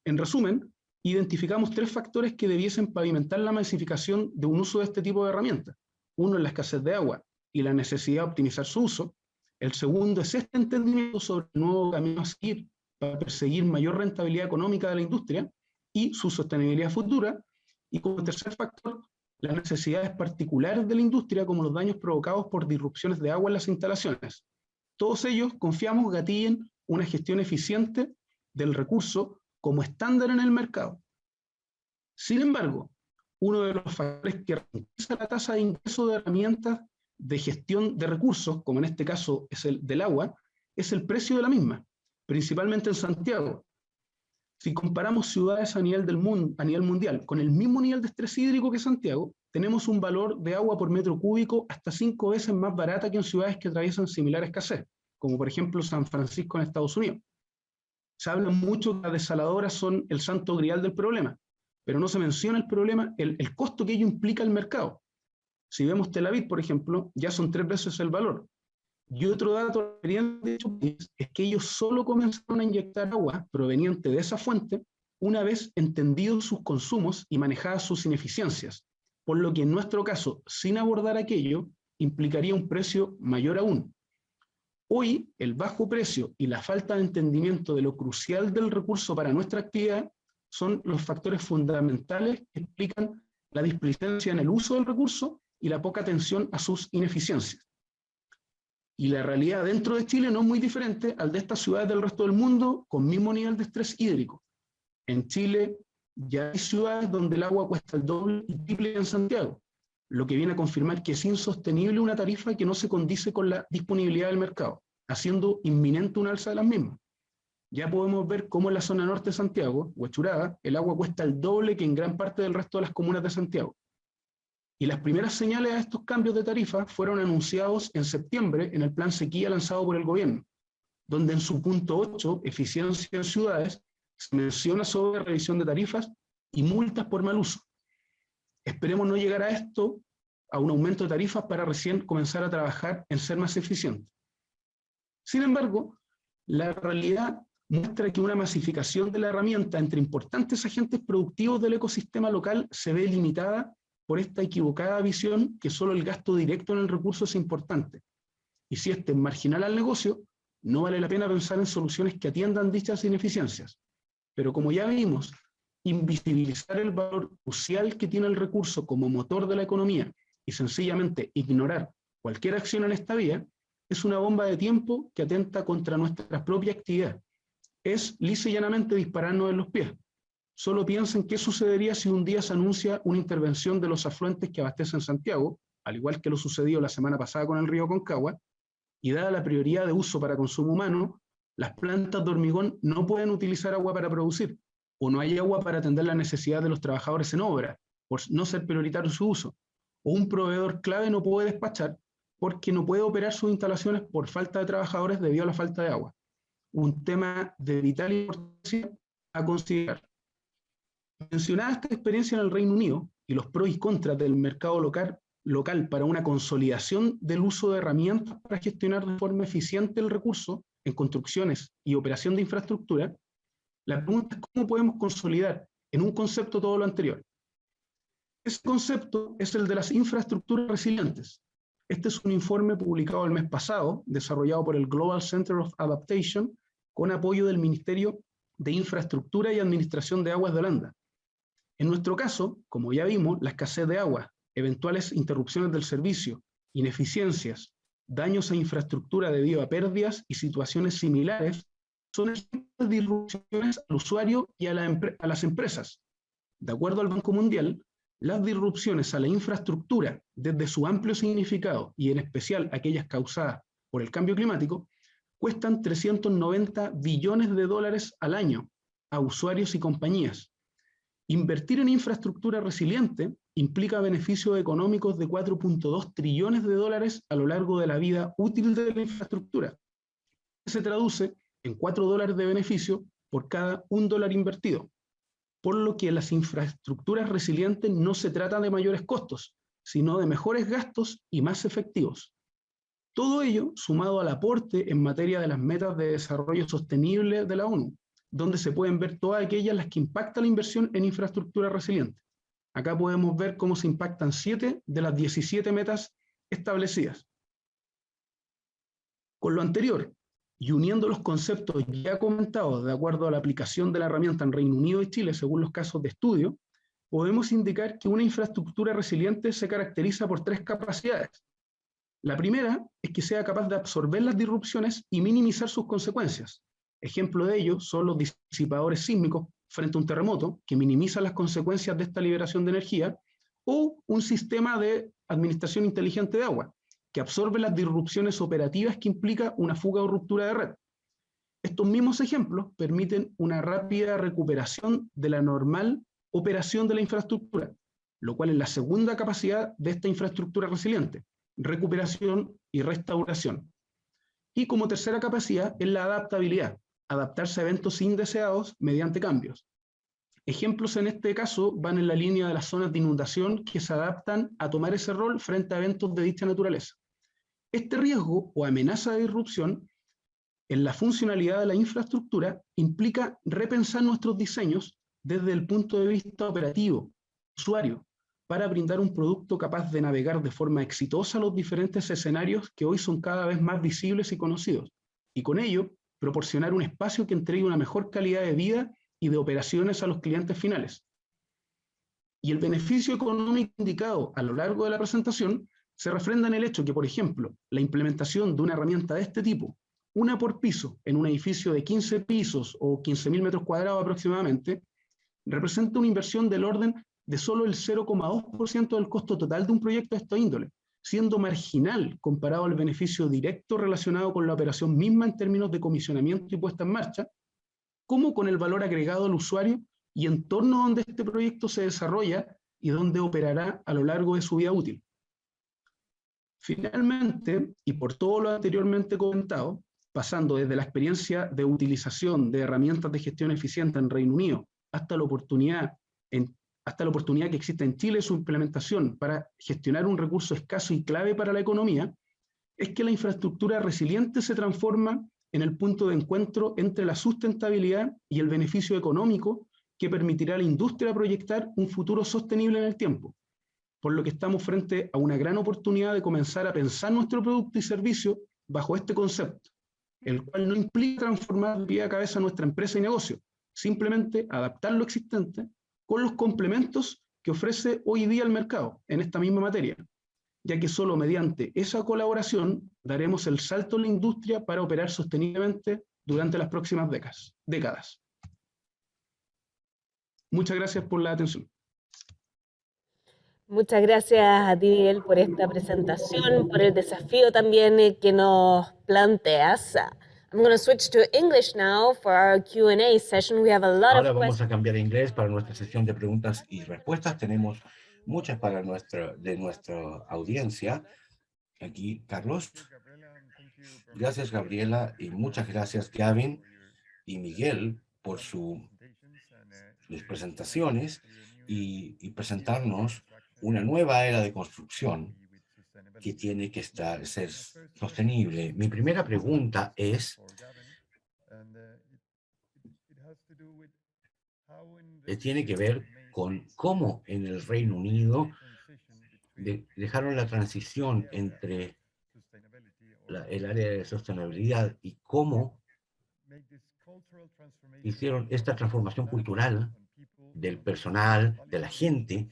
En resumen, identificamos 3 factores que debiesen pavimentar la masificación de un uso de este tipo de herramientas. Uno es la escasez de agua y la necesidad de optimizar su uso. El segundo es este entendimiento sobre el nuevo camino a seguir para perseguir mayor rentabilidad económica de la industria y su sostenibilidad futura. Y como tercer factor, las necesidades particulares de la industria, como los daños provocados por disrupciones de agua en las instalaciones. Todos ellos, confiamos, gatillen una gestión eficiente del recurso como estándar en el mercado. Sin embargo, uno de los factores que ralentiza la tasa de ingreso de herramientas de gestión de recursos, como en este caso es el del agua, es el precio de la misma, principalmente en Santiago. Si comparamos ciudades a nivel mundial con el mismo nivel de estrés hídrico que Santiago, tenemos un valor de agua por metro cúbico hasta 5 veces más barata que en ciudades que atraviesan similar escasez, como por ejemplo San Francisco en Estados Unidos. Se habla mucho que las desaladoras son el santo grial del problema, pero no se menciona el problema, el costo que ello implica al mercado. Si vemos Tel Aviv, por ejemplo, ya son 3 veces el valor. Y otro dato de hecho es que ellos solo comenzaron a inyectar agua proveniente de esa fuente una vez entendidos sus consumos y manejadas sus ineficiencias, por lo que en nuestro caso, sin abordar aquello, implicaría un precio mayor aún. Hoy, el bajo precio y la falta de entendimiento de lo crucial del recurso para nuestra actividad son los factores fundamentales que explican la displicencia en el uso del recurso y la poca atención a sus ineficiencias. Y la realidad dentro de Chile no es muy diferente al de estas ciudades del resto del mundo con mismo nivel de estrés hídrico. En Chile ya hay ciudades donde el agua cuesta el doble y triple en Santiago, lo que viene a confirmar que es insostenible una tarifa que no se condice con la disponibilidad del mercado, haciendo inminente un alza de las mismas. Ya podemos ver cómo en la zona norte de Santiago, Huechuraba, el agua cuesta el doble que en gran parte del resto de las comunas de Santiago. Y las primeras señales a estos cambios de tarifa fueron anunciados en septiembre en el plan sequía lanzado por el gobierno, donde en su punto 8, eficiencia en ciudades, se menciona sobre revisión de tarifas y multas por mal uso. Esperemos no llegar a esto, a un aumento de tarifas para recién comenzar a trabajar en ser más eficiente. Sin embargo, la realidad muestra que una masificación de la herramienta entre importantes agentes productivos del ecosistema local se ve limitada por esta equivocada visión que solo el gasto directo en el recurso es importante. Y si este es marginal al negocio, no vale la pena pensar en soluciones que atiendan dichas ineficiencias. Pero como ya vimos, invisibilizar el valor crucial que tiene el recurso como motor de la economía y sencillamente ignorar cualquier acción en esta vía es una bomba de tiempo que atenta contra nuestra propia actividad. Es lisa y llanamente dispararnos en los pies. Solo piensen qué sucedería si un día se anuncia una intervención de los afluentes que abastecen Santiago, al igual que lo sucedió la semana pasada con el río Concagua, y dada la prioridad de uso para consumo humano, las plantas de hormigón no pueden utilizar agua para producir, o no hay agua para atender la necesidad de los trabajadores en obra, por no ser prioritario su uso. o un proveedor clave no puede despachar porque no puede operar sus instalaciones por falta de trabajadores debido a la falta de agua. Un tema de vital importancia a considerar. Mencionada esta experiencia en el Reino Unido y los pros y contras del mercado local para una consolidación del uso de herramientas para gestionar de forma eficiente el recurso en construcciones y operación de infraestructura, la pregunta es cómo podemos consolidar en un concepto todo lo anterior. Ese concepto es el de las infraestructuras resilientes. Este es un informe publicado el mes pasado, desarrollado por el Global Center of Adaptation, con apoyo del Ministerio de Infraestructura y Administración de Aguas de Holanda. En nuestro caso, como ya vimos, la escasez de agua, eventuales interrupciones del servicio, ineficiencias, daños a infraestructura debido a pérdidas y situaciones similares son ejemplos de disrupciones al usuario y a las empresas. De acuerdo al Banco Mundial, las disrupciones a la infraestructura, desde su amplio significado y en especial aquellas causadas por el cambio climático, cuestan 390 billones de dólares al año a usuarios y compañías. Invertir en infraestructura resiliente implica beneficios económicos de 4.2 trillones de dólares a lo largo de la vida útil de la infraestructura. Se traduce en 4 dólares de beneficio por cada $1 invertido. Por lo que las infraestructuras resilientes no se trata de mayores costos, sino de mejores gastos y más efectivos. Todo ello sumado al aporte en materia de las metas de desarrollo sostenible de la ONU, donde se pueden ver todas aquellas las que impactan la inversión en infraestructura resiliente. Acá podemos ver cómo se impactan 7 de las 17 metas establecidas. Con lo anterior, y uniendo los conceptos ya comentados de acuerdo a la aplicación de la herramienta en Reino Unido y Chile según los casos de estudio, podemos indicar que una infraestructura resiliente se caracteriza por 3 capacidades. La primera es que sea capaz de absorber las disrupciones y minimizar sus consecuencias. Ejemplo de ello son los disipadores sísmicos frente a un terremoto, que minimizan las consecuencias de esta liberación de energía, o un sistema de administración inteligente de agua, que absorbe las disrupciones operativas que implica una fuga o ruptura de red. Estos mismos ejemplos permiten una rápida recuperación de la normal operación de la infraestructura, lo cual es la segunda capacidad de esta infraestructura resiliente, recuperación y restauración. Y como tercera capacidad es la adaptabilidad, adaptarse a eventos indeseados mediante cambios. Ejemplos en este caso van en la línea de las zonas de inundación que se adaptan a tomar ese rol frente a eventos de dicha naturaleza. Este riesgo o amenaza de disrupción en la funcionalidad de la infraestructura implica repensar nuestros diseños desde el punto de vista operativo, usuario, para brindar un producto capaz de navegar de forma exitosa los diferentes escenarios que hoy son cada vez más visibles y conocidos, y con ello proporcionar un espacio que entregue una mejor calidad de vida y de operaciones a los clientes finales. Y el beneficio económico indicado a lo largo de la presentación se refrenda en el hecho que, por ejemplo, la implementación de una herramienta de este tipo, una por piso en un edificio de 15 pisos o 15.000 metros cuadrados aproximadamente, representa una inversión del orden de solo el 0,2% del costo total de un proyecto de esta índole, siendo marginal comparado al beneficio directo relacionado con la operación misma en términos de comisionamiento y puesta en marcha, como con el valor agregado al usuario y entorno donde este proyecto se desarrolla y donde operará a lo largo de su vida útil. Finalmente, y por todo lo anteriormente comentado, pasando desde la experiencia de utilización de herramientas de gestión eficiente en Reino Unido hasta la oportunidad que existe en Chile su implementación para gestionar un recurso escaso y clave para la economía, es que la infraestructura resiliente se transforma en el punto de encuentro entre la sustentabilidad y el beneficio económico que permitirá a la industria proyectar un futuro sostenible en el tiempo, por lo que estamos frente a una gran oportunidad de comenzar a pensar nuestro producto y servicio bajo este concepto, el cual no implica transformar de pie a cabeza nuestra empresa y negocio, simplemente adaptar lo existente con los complementos que ofrece hoy día el mercado en esta misma materia, ya que solo mediante esa colaboración daremos el salto en la industria para operar sosteniblemente durante las próximas décadas. Muchas gracias por la atención. Muchas gracias a ti, Miguel, por esta presentación, por el desafío también que nos planteas. I'm going to switch to English now for our Q&A session. We have a lot Ahora of vamos questions. a cambiar a inglés para nuestra sesión de preguntas y respuestas. Tenemos muchas de nuestra audiencia. Aquí, Carlos. Gracias, Gabriela, y muchas gracias, Gavin y Miguel, por sus presentaciones y presentarnos una nueva era de construcción que tiene que ser sostenible. Mi primera pregunta tiene que ver con cómo en el Reino Unido dejaron la transición entre el área de sostenibilidad y cómo hicieron esta transformación cultural del personal, de la gente,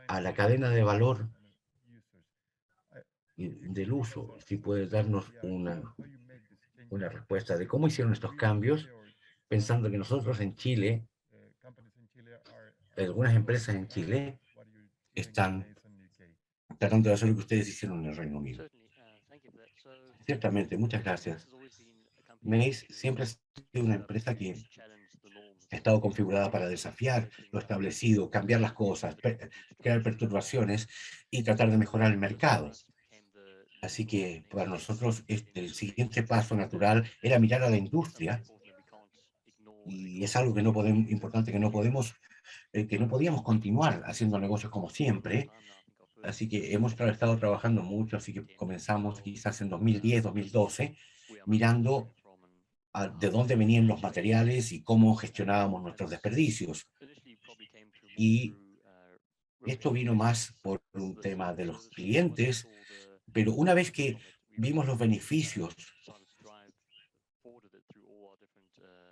a la cadena de valor y del uso. Si puedes darnos una respuesta de cómo hicieron estos cambios, pensando que nosotros en Chile, algunas empresas en Chile, están tratando de hacer lo que ustedes hicieron en el Reino Unido. Ciertamente, muchas gracias. Mace siempre ha sido una empresa que ha estado configurada para desafiar lo establecido, cambiar las cosas, crear perturbaciones y tratar de mejorar el mercado. Así que para nosotros el siguiente paso natural era mirar a la industria, y es algo que no podemos, importante, que no podíamos continuar haciendo negocios como siempre. Así que hemos estado trabajando mucho, así que comenzamos quizás en 2010, 2012, mirando de dónde venían los materiales y cómo gestionábamos nuestros desperdicios. Y esto vino más por un tema de los clientes, pero una vez que vimos los beneficios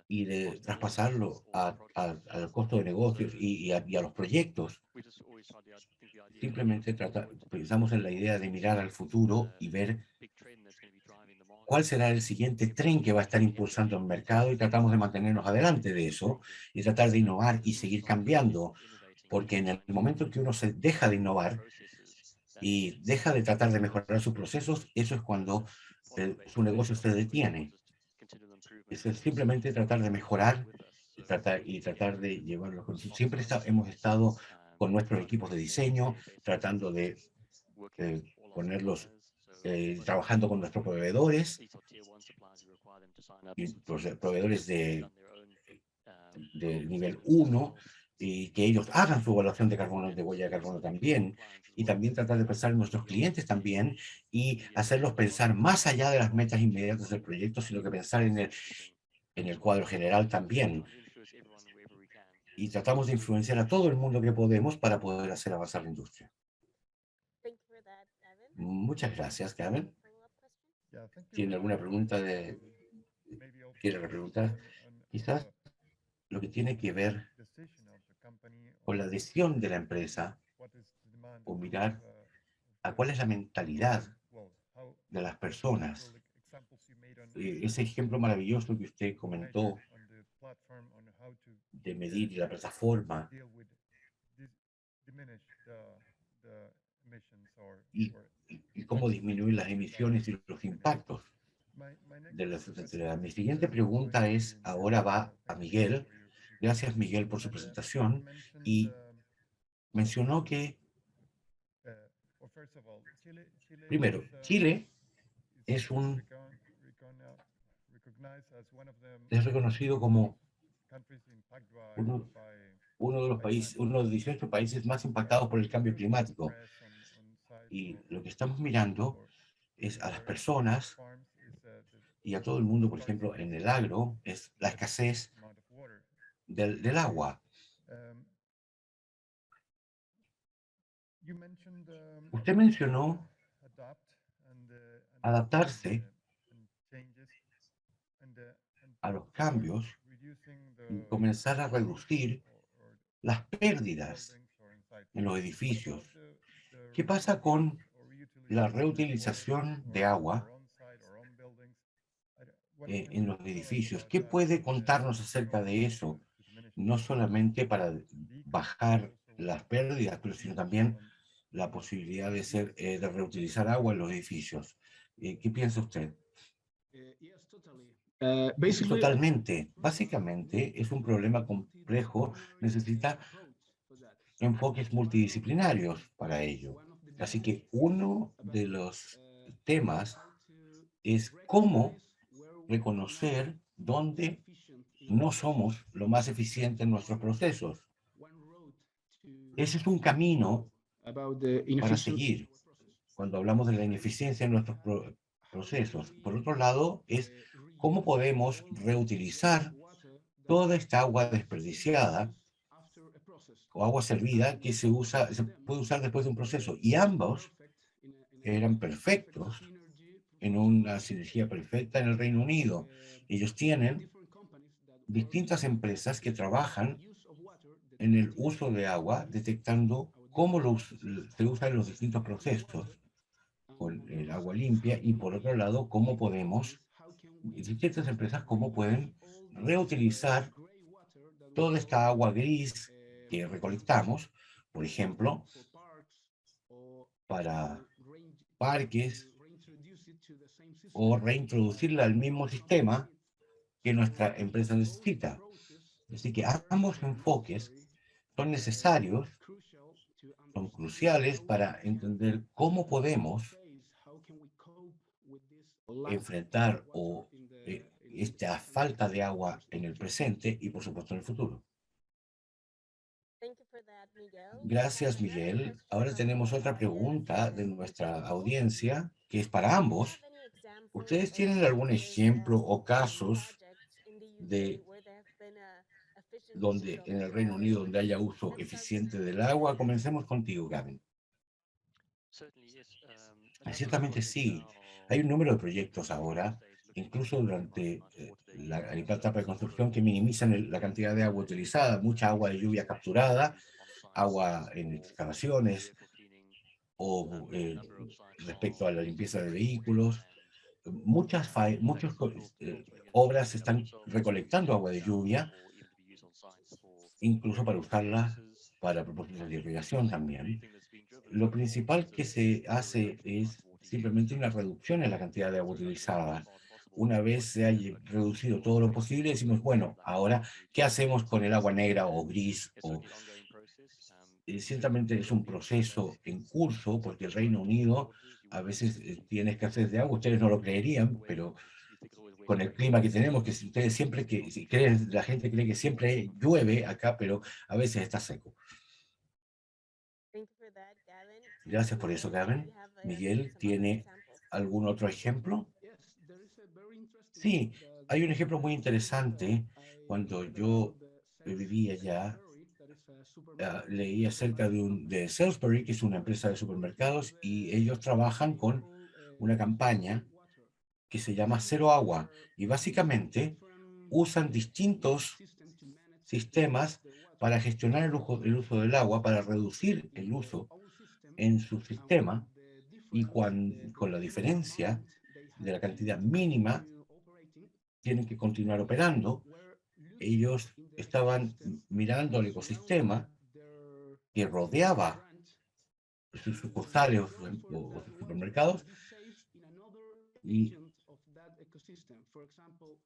y de traspasarlo al costo de negocios y a los proyectos, simplemente pensamos en la idea de mirar al futuro y ver cuál será el siguiente tren que va a estar impulsando el mercado, y tratamos de mantenernos adelante de eso y tratar de innovar y seguir cambiando, porque en el momento en que uno se deja de innovar y deja de tratar de mejorar sus procesos, eso es cuando su negocio se detiene. Eso es simplemente tratar de mejorar y tratar de llevarlo. Siempre hemos estado con nuestros equipos de diseño, tratando de ponerlos, trabajando con nuestros proveedores, y proveedores de nivel 1, y que ellos hagan su evaluación de carbono, de huella de carbono también, y también tratar de pensar en nuestros clientes también, y hacerlos pensar más allá de las metas inmediatas del proyecto, sino que pensar en el cuadro general también. Y tratamos de influenciar a todo el mundo que podemos para poder hacer avanzar la industria. Muchas gracias, Gavin. ¿Tiene alguna pregunta? ¿Quiere repreguntar? Quizás lo que tiene que ver con la decisión de la empresa, o mirar a cuál es la mentalidad de las personas. Ese ejemplo maravilloso que usted comentó de medir la plataforma y cómo disminuir las emisiones y los impactos de la sustentabilidad. Mi siguiente pregunta ahora va a Miguel. Gracias, Miguel, por su presentación. Y mencionó que, primero, Chile es reconocido como uno de los 18 países más impactados por el cambio climático. Y lo que estamos mirando es a las personas y a todo el mundo, por ejemplo, en el agro, es la escasez del agua. Usted mencionó adaptarse a los cambios y comenzar a reducir las pérdidas en los edificios. ¿Qué pasa con la reutilización de agua en los edificios? ¿Qué puede contarnos acerca de eso? No solamente para bajar las pérdidas, pero sino también la posibilidad de reutilizar agua en los edificios. ¿Qué piensa usted? Totalmente. Básicamente es un problema complejo. Necesita enfoques multidisciplinarios para ello. Así que uno de los temas es cómo reconocer dónde no somos lo más eficientes en nuestros procesos. Ese es un camino para seguir cuando hablamos de la ineficiencia en nuestros procesos. Por otro lado, es cómo podemos reutilizar toda esta agua desperdiciada o agua servida que se puede usar después de un proceso. Y ambos eran perfectos en una sinergia perfecta en el Reino Unido. Ellos tienen distintas empresas que trabajan en el uso de agua, detectando cómo se usa en los distintos procesos con el agua limpia y por otro lado, cómo podemos, distintas empresas, cómo pueden reutilizar toda esta agua gris que recolectamos, por ejemplo, para parques o reintroducirla al mismo sistema que nuestra empresa necesita. Así que ambos enfoques son necesarios, son cruciales para entender cómo podemos enfrentar esta falta de agua en el presente y, por supuesto, en el futuro. Gracias, Miguel. Ahora tenemos otra pregunta de nuestra audiencia, que es para ambos. ¿Ustedes tienen algún ejemplo o casos de donde en el Reino Unido donde haya uso eficiente del agua? Comencemos contigo, Gavin. Ciertamente sí. Hay un número de proyectos ahora, incluso durante la etapa de construcción, que minimizan la cantidad de agua utilizada, mucha agua de lluvia capturada, agua en excavaciones o respecto a la limpieza de vehículos. Muchas obras están recolectando agua de lluvia, incluso para usarla para propósitos de irrigación también. Lo principal que se hace es simplemente una reducción en la cantidad de agua utilizada. Una vez se haya reducido todo lo posible, decimos, bueno, ahora, ¿qué hacemos con el agua negra o gris? Ciertamente es un proceso en curso, porque el Reino Unido a veces tiene escasez de agua. Ustedes no lo creerían, pero con el clima que tenemos, que si ustedes siempre la gente cree que siempre llueve acá, pero a veces está seco. Gracias por eso, Gavin. Miguel, ¿tiene algún otro ejemplo? Sí, hay un ejemplo muy interesante. Cuando yo vivía allá, leí acerca de Sainsbury, que es una empresa de supermercados, y ellos trabajan con una campaña que se llama Cero Agua, y básicamente usan distintos sistemas para gestionar el uso del agua, para reducir el uso en su sistema, y con la diferencia de la cantidad mínima tienen que continuar operando. Ellos estaban mirando el ecosistema que rodeaba sus sucursales o sus supermercados y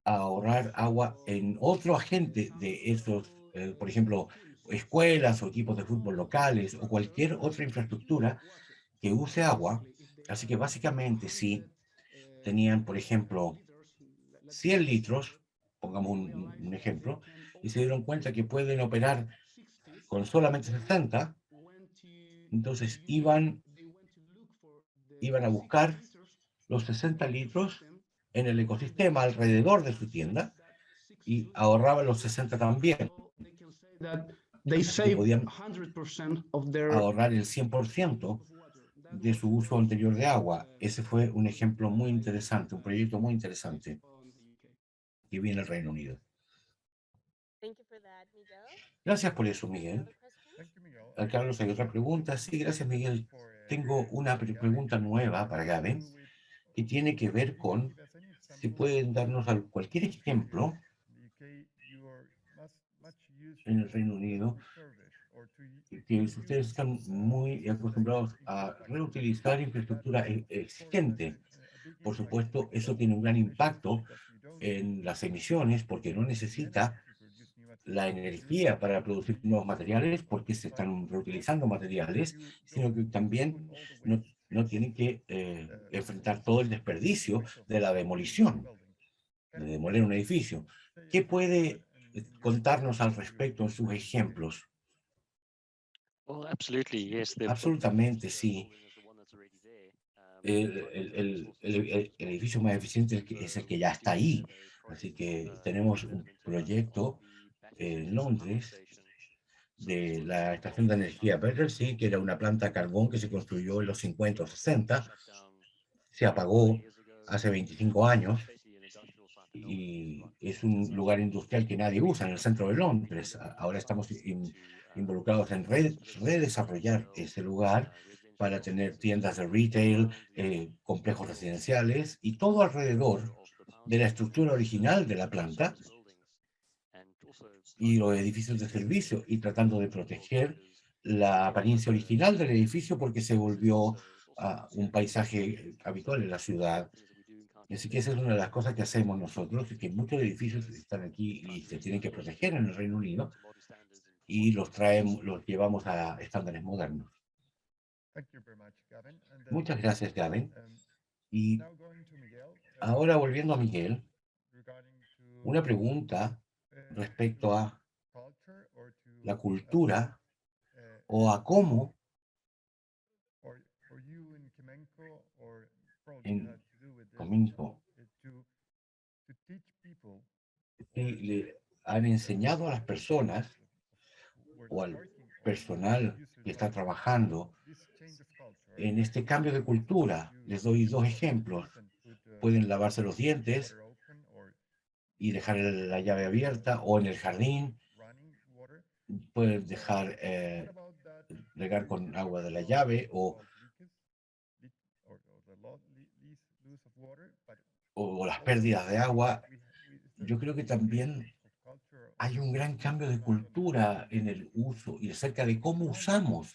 ahorrar agua en otro agente de esos, por ejemplo, escuelas o equipos de fútbol locales o cualquier otra infraestructura que use agua. Así que básicamente si tenían, por ejemplo, 100 litros, pongamos un ejemplo, y se dieron cuenta que pueden operar con solamente 60, entonces iban a buscar los 60 litros en el ecosistema alrededor de su tienda y ahorraban los 60 también. Así que podían ahorrar el 100% de su uso anterior de agua. Ese fue un ejemplo muy interesante, un proyecto muy interesante que viene del Reino Unido. Gracias por eso, Miguel. Carlos, ¿hay otra pregunta? Sí, gracias, Miguel. Tengo una pregunta nueva para Gavin que tiene que ver con si pueden darnos cualquier ejemplo en el Reino Unido que ustedes están muy acostumbrados a reutilizar infraestructura existente. Por supuesto, eso tiene un gran impacto en las emisiones porque no necesita la energía para producir nuevos materiales porque se están reutilizando materiales, sino que también no tienen que enfrentar todo el desperdicio de la demolición, de demoler un edificio. ¿Qué puede contarnos al respecto en sus ejemplos? Well, absolutely, yes. Absolutamente, sí. El edificio más eficiente es el que ya está ahí. Así que tenemos un proyecto en Londres de la estación de energía Battersea, que era una planta de carbón que se construyó en los 50 o 60, se apagó hace 25 años y es un lugar industrial que nadie usa en el centro de Londres. Ahora estamos involucrados en redesarrollar ese lugar para tener tiendas de retail, complejos residenciales y todo alrededor de la estructura original de la planta y los edificios de servicio, y tratando de proteger la apariencia original del edificio porque se volvió un paisaje habitual en la ciudad. Así que esa es una de las cosas que hacemos nosotros, y que muchos edificios están aquí y se tienen que proteger en el Reino Unido, y los llevamos a estándares modernos. Muchas gracias, Gavin. Y ahora volviendo a Miguel, una pregunta respecto a la cultura o a cómo en Cominco le han enseñado a las personas o al personal que está trabajando en este cambio de cultura. Les doy dos ejemplos. Pueden lavarse los dientes y dejar la llave abierta, o en el jardín pueden dejar regar con agua de la llave, o las pérdidas de agua. Yo creo que también hay un gran cambio de cultura en el uso y acerca de cómo usamos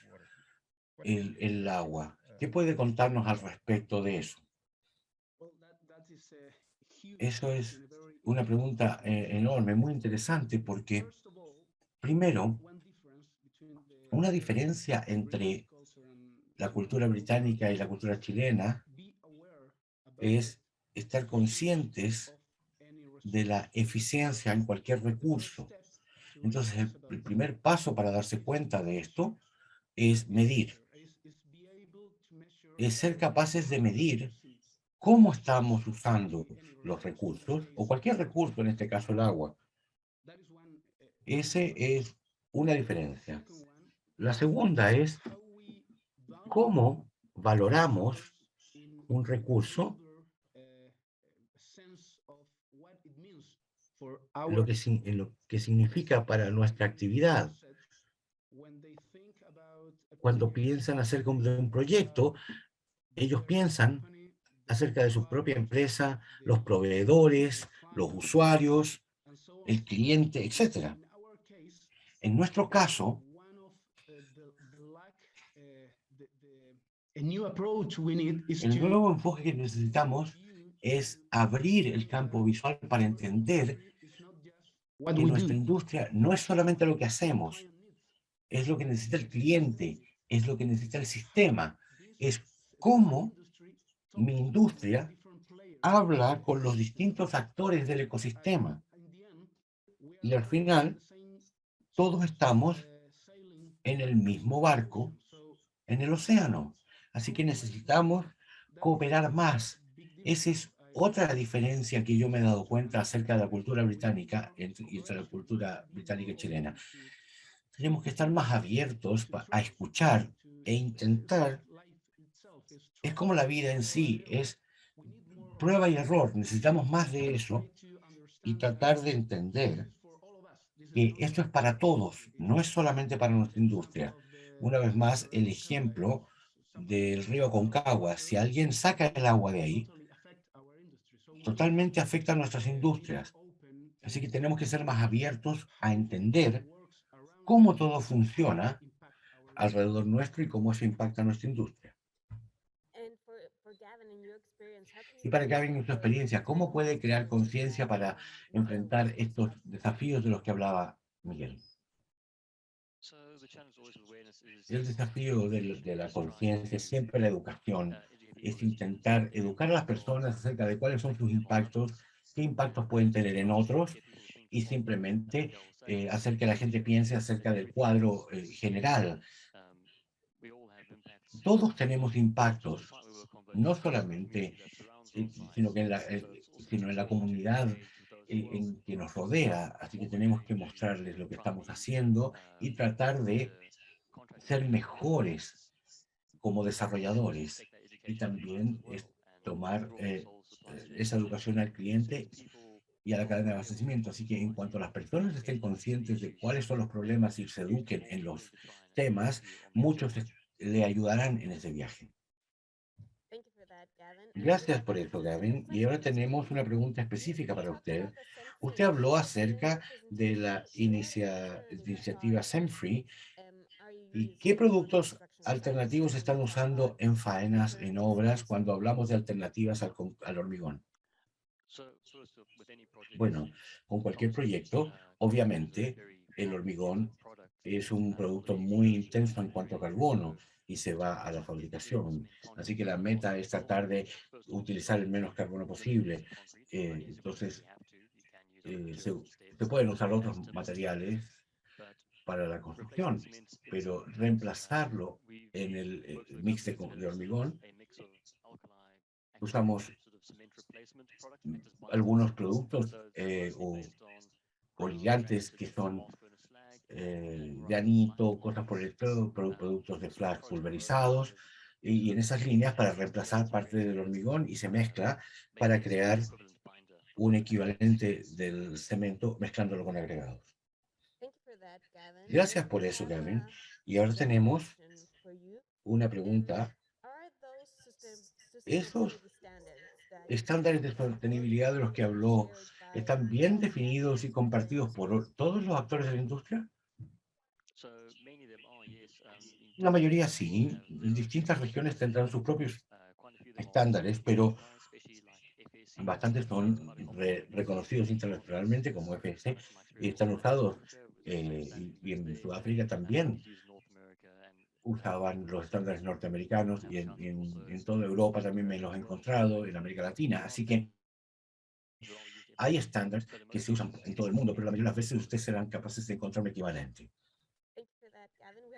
el agua. ¿Qué puede contarnos al respecto de eso? Eso es una pregunta enorme, muy interesante, porque primero, una diferencia entre la cultura británica y la cultura chilena es estar conscientes de la eficiencia en cualquier recurso. Entonces, el primer paso para darse cuenta de esto es medir, es ser capaces de medir cómo estamos usando los recursos, o cualquier recurso, en este caso el agua. Esa es una diferencia. La segunda es cómo valoramos un recurso, en lo que significa para nuestra actividad. Cuando piensan acerca de un proyecto, ellos piensan acerca de su propia empresa, los proveedores, los usuarios, el cliente, etc. En nuestro caso, el nuevo enfoque que necesitamos es abrir el campo visual para entender que nuestra industria no es solamente lo que hacemos, es lo que necesita el cliente, es lo que necesita el sistema, es cómo mi industria habla con los distintos actores del ecosistema. Y al final, todos estamos en el mismo barco, en el océano. Así que necesitamos cooperar más. Esa es otra diferencia que yo me he dado cuenta acerca de la cultura británica y entre la cultura británica y chilena. Tenemos que estar más abiertos a escuchar e intentar. Es como la vida en sí, es prueba y error. Necesitamos más de eso y tratar de entender que esto es para todos, no es solamente para nuestra industria. Una vez más, el ejemplo del río Aconcagua. Si alguien saca el agua de ahí, totalmente afecta a nuestras industrias. Así que tenemos que ser más abiertos a entender cómo todo funciona alrededor nuestro y cómo eso impacta a nuestra industria. Y para Gavin, en su experiencia, ¿cómo puede crear conciencia para enfrentar estos desafíos de los que hablaba Miguel. El desafío de la conciencia es siempre la educación. Es intentar educar a las personas acerca de cuáles son sus impactos, qué impactos pueden tener en otros, y simplemente hacer que la gente piense acerca del cuadro general. Todos tenemos impactos, no solamente, sino en la comunidad en que nos rodea. Así que tenemos que mostrarles lo que estamos haciendo y tratar de ser mejores como desarrolladores. Y también es tomar esa educación al cliente y a la cadena de abastecimiento. Así que en cuanto a las personas estén conscientes de cuáles son los problemas y se eduquen en los temas, muchos le ayudarán en ese viaje. Gracias por eso, Gavin. Y ahora tenemos una pregunta específica para usted. Usted habló acerca de la iniciativa SEMFREE y qué productos alternativos están usando en faenas, en obras, cuando hablamos de alternativas al hormigón. Bueno, con cualquier proyecto, obviamente, el hormigón es un producto muy intenso en cuanto a carbono y se va a la fabricación. Así que la meta es tratar de utilizar el menos carbono posible. Entonces, se pueden usar otros materiales para la construcción, pero reemplazarlo en el mix de hormigón, usamos algunos productos o ligantes que son granito, cosas por el estilo, productos de flash pulverizados, y en esas líneas para reemplazar parte del hormigón, y se mezcla para crear un equivalente del cemento mezclándolo con agregados. Gracias por eso, Gavin. Y ahora tenemos una pregunta. ¿Esos estándares de sostenibilidad de los que habló están bien definidos y compartidos por todos los actores de la industria? La mayoría sí. Distintas regiones tendrán sus propios estándares, pero bastantes son reconocidos internacionalmente como FSC y están usados, y en Sudáfrica también usaban los estándares norteamericanos, y en toda Europa también me los he encontrado, en América Latina. Así que hay estándares que se usan en todo el mundo, pero la mayoría de las veces ustedes serán capaces de encontrar un equivalente.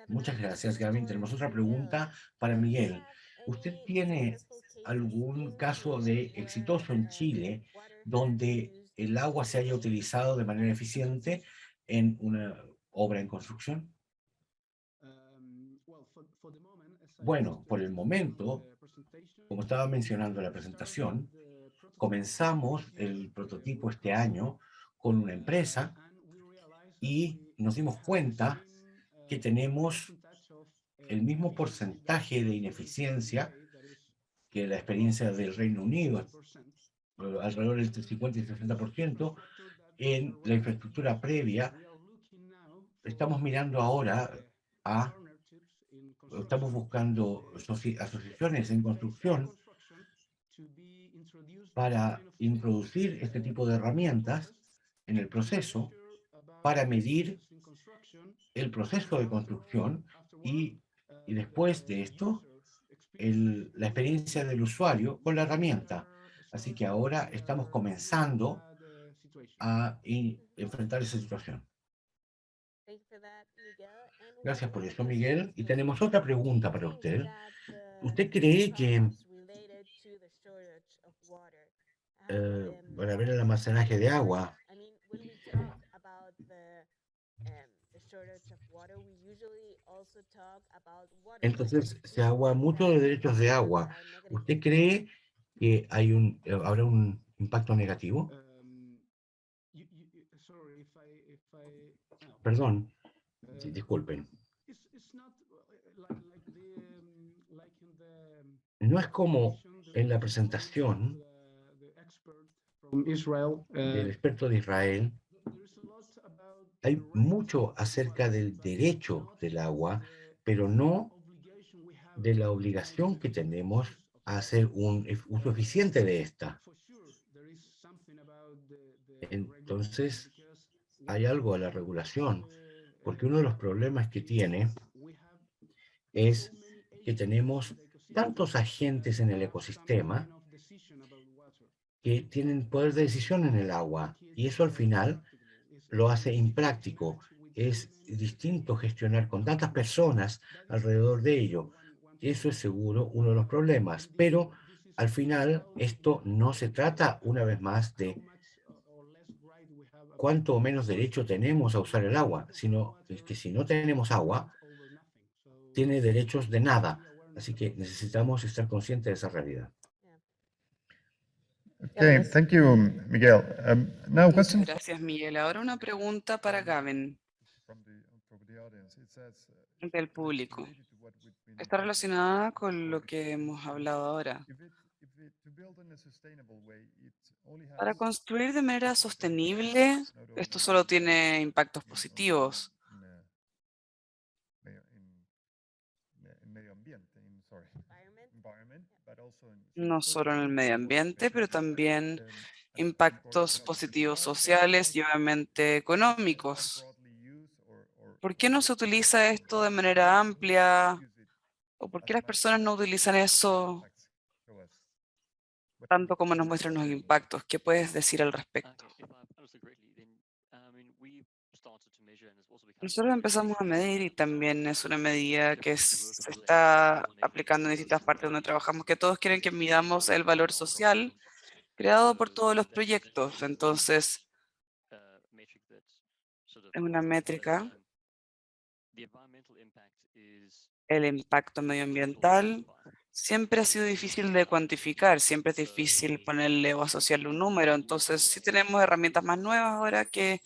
Muchas gracias, Gavin. Tenemos otra pregunta para Miguel. ¿Usted tiene algún caso de exitoso en Chile donde el agua se haya utilizado de manera eficiente en una obra en construcción? Bueno, por el momento, como estaba mencionando en la presentación, comenzamos el prototipo este año con una empresa y nos dimos cuenta que tenemos el mismo porcentaje de ineficiencia que la experiencia del Reino Unido, alrededor del 50 y 60% en la infraestructura previa. Estamos mirando ahora estamos buscando asociaciones en construcción para introducir este tipo de herramientas en el proceso para medir el proceso de construcción y después de esto, la experiencia del usuario con la herramienta. Así que ahora estamos comenzando a enfrentar esa situación. Gracias por eso, Miguel. Y tenemos otra pregunta para usted. ¿Usted cree que para ver el almacenaje de agua, entonces se habla mucho de derechos de agua? ¿Usted cree que habrá un impacto negativo? Perdón, disculpen. No es como en la presentación del experto de Israel. Hay mucho acerca del derecho del agua, pero no de la obligación que tenemos a hacer un uso eficiente de esta. Entonces, hay algo a la regulación, porque uno de los problemas que tiene es que tenemos tantos agentes en el ecosistema que tienen poder de decisión en el agua, y eso al final lo hace impráctico. Es distinto gestionar con tantas personas alrededor de ello. Eso es seguro uno de los problemas, pero al final esto no se trata una vez más de cuánto o menos derecho tenemos a usar el agua, sino que si no tenemos agua, tiene derechos de nada. Así que necesitamos estar conscientes de esa realidad. Okay, thank you, Miguel. Now, Muchas question gracias, Miguel. Ahora una pregunta para Gavin from the audience. It says, del público. Está relacionada con lo que hemos hablado ahora. Para construir de manera sostenible, esto solo tiene impactos positivos. No solo en el medio ambiente, pero también impactos positivos sociales y obviamente económicos. ¿Por qué no se utiliza esto de manera amplia? ¿O por qué las personas no utilizan eso tanto como nos muestran los impactos? ¿Qué puedes decir al respecto? Nosotros empezamos a medir y también es una medida que se está aplicando en distintas partes donde trabajamos, que todos quieren que midamos el valor social creado por todos los proyectos. Entonces, es una métrica. El impacto medioambiental siempre ha sido difícil de cuantificar, siempre es difícil ponerle o asociarle un número. Entonces, sí tenemos herramientas más nuevas ahora que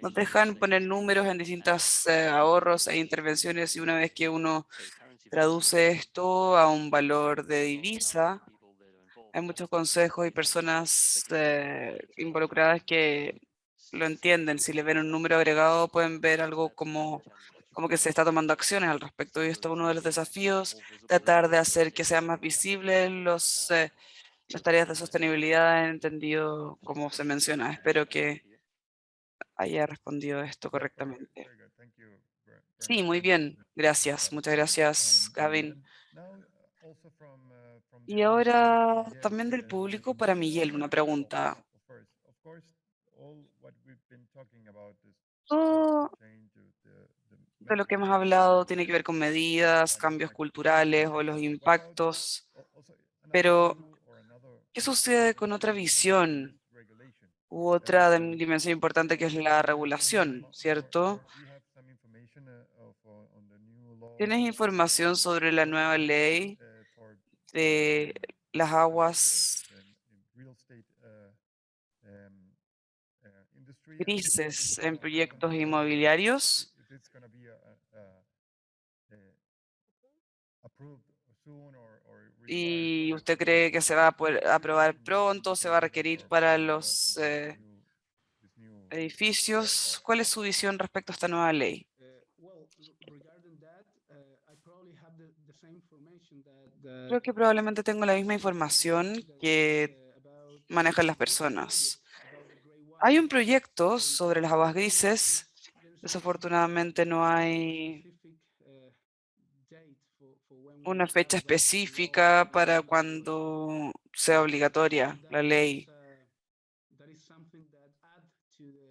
nos dejan poner números en distintos ahorros e intervenciones, y una vez que uno traduce esto a un valor de divisa, hay muchos consejos y personas involucradas que lo entienden. Si le ven un número agregado, pueden ver algo como que se está tomando acciones al respecto. Y esto es uno de los desafíos, tratar de hacer que sean más visibles las tareas de sostenibilidad, entendido como se menciona. Espero que haya respondido esto correctamente. Sí, muy bien. Gracias. Muchas gracias, Gavin. Y ahora también del público para Miguel, una pregunta. Todo de lo que hemos hablado tiene que ver con medidas, cambios culturales o los impactos, pero ¿qué sucede con otra visión u otra dimensión importante que es la regulación, cierto? ¿Tienes información sobre la nueva ley de las aguas grises en proyectos inmobiliarios? ¿Y usted cree que se va a poder aprobar pronto? ¿Se va a requerir para los edificios? ¿Cuál es su visión respecto a esta nueva ley? Creo que probablemente tengo la misma información que manejan las personas. Hay un proyecto sobre las aguas grises. Desafortunadamente no hay una fecha específica para cuando sea obligatoria la ley.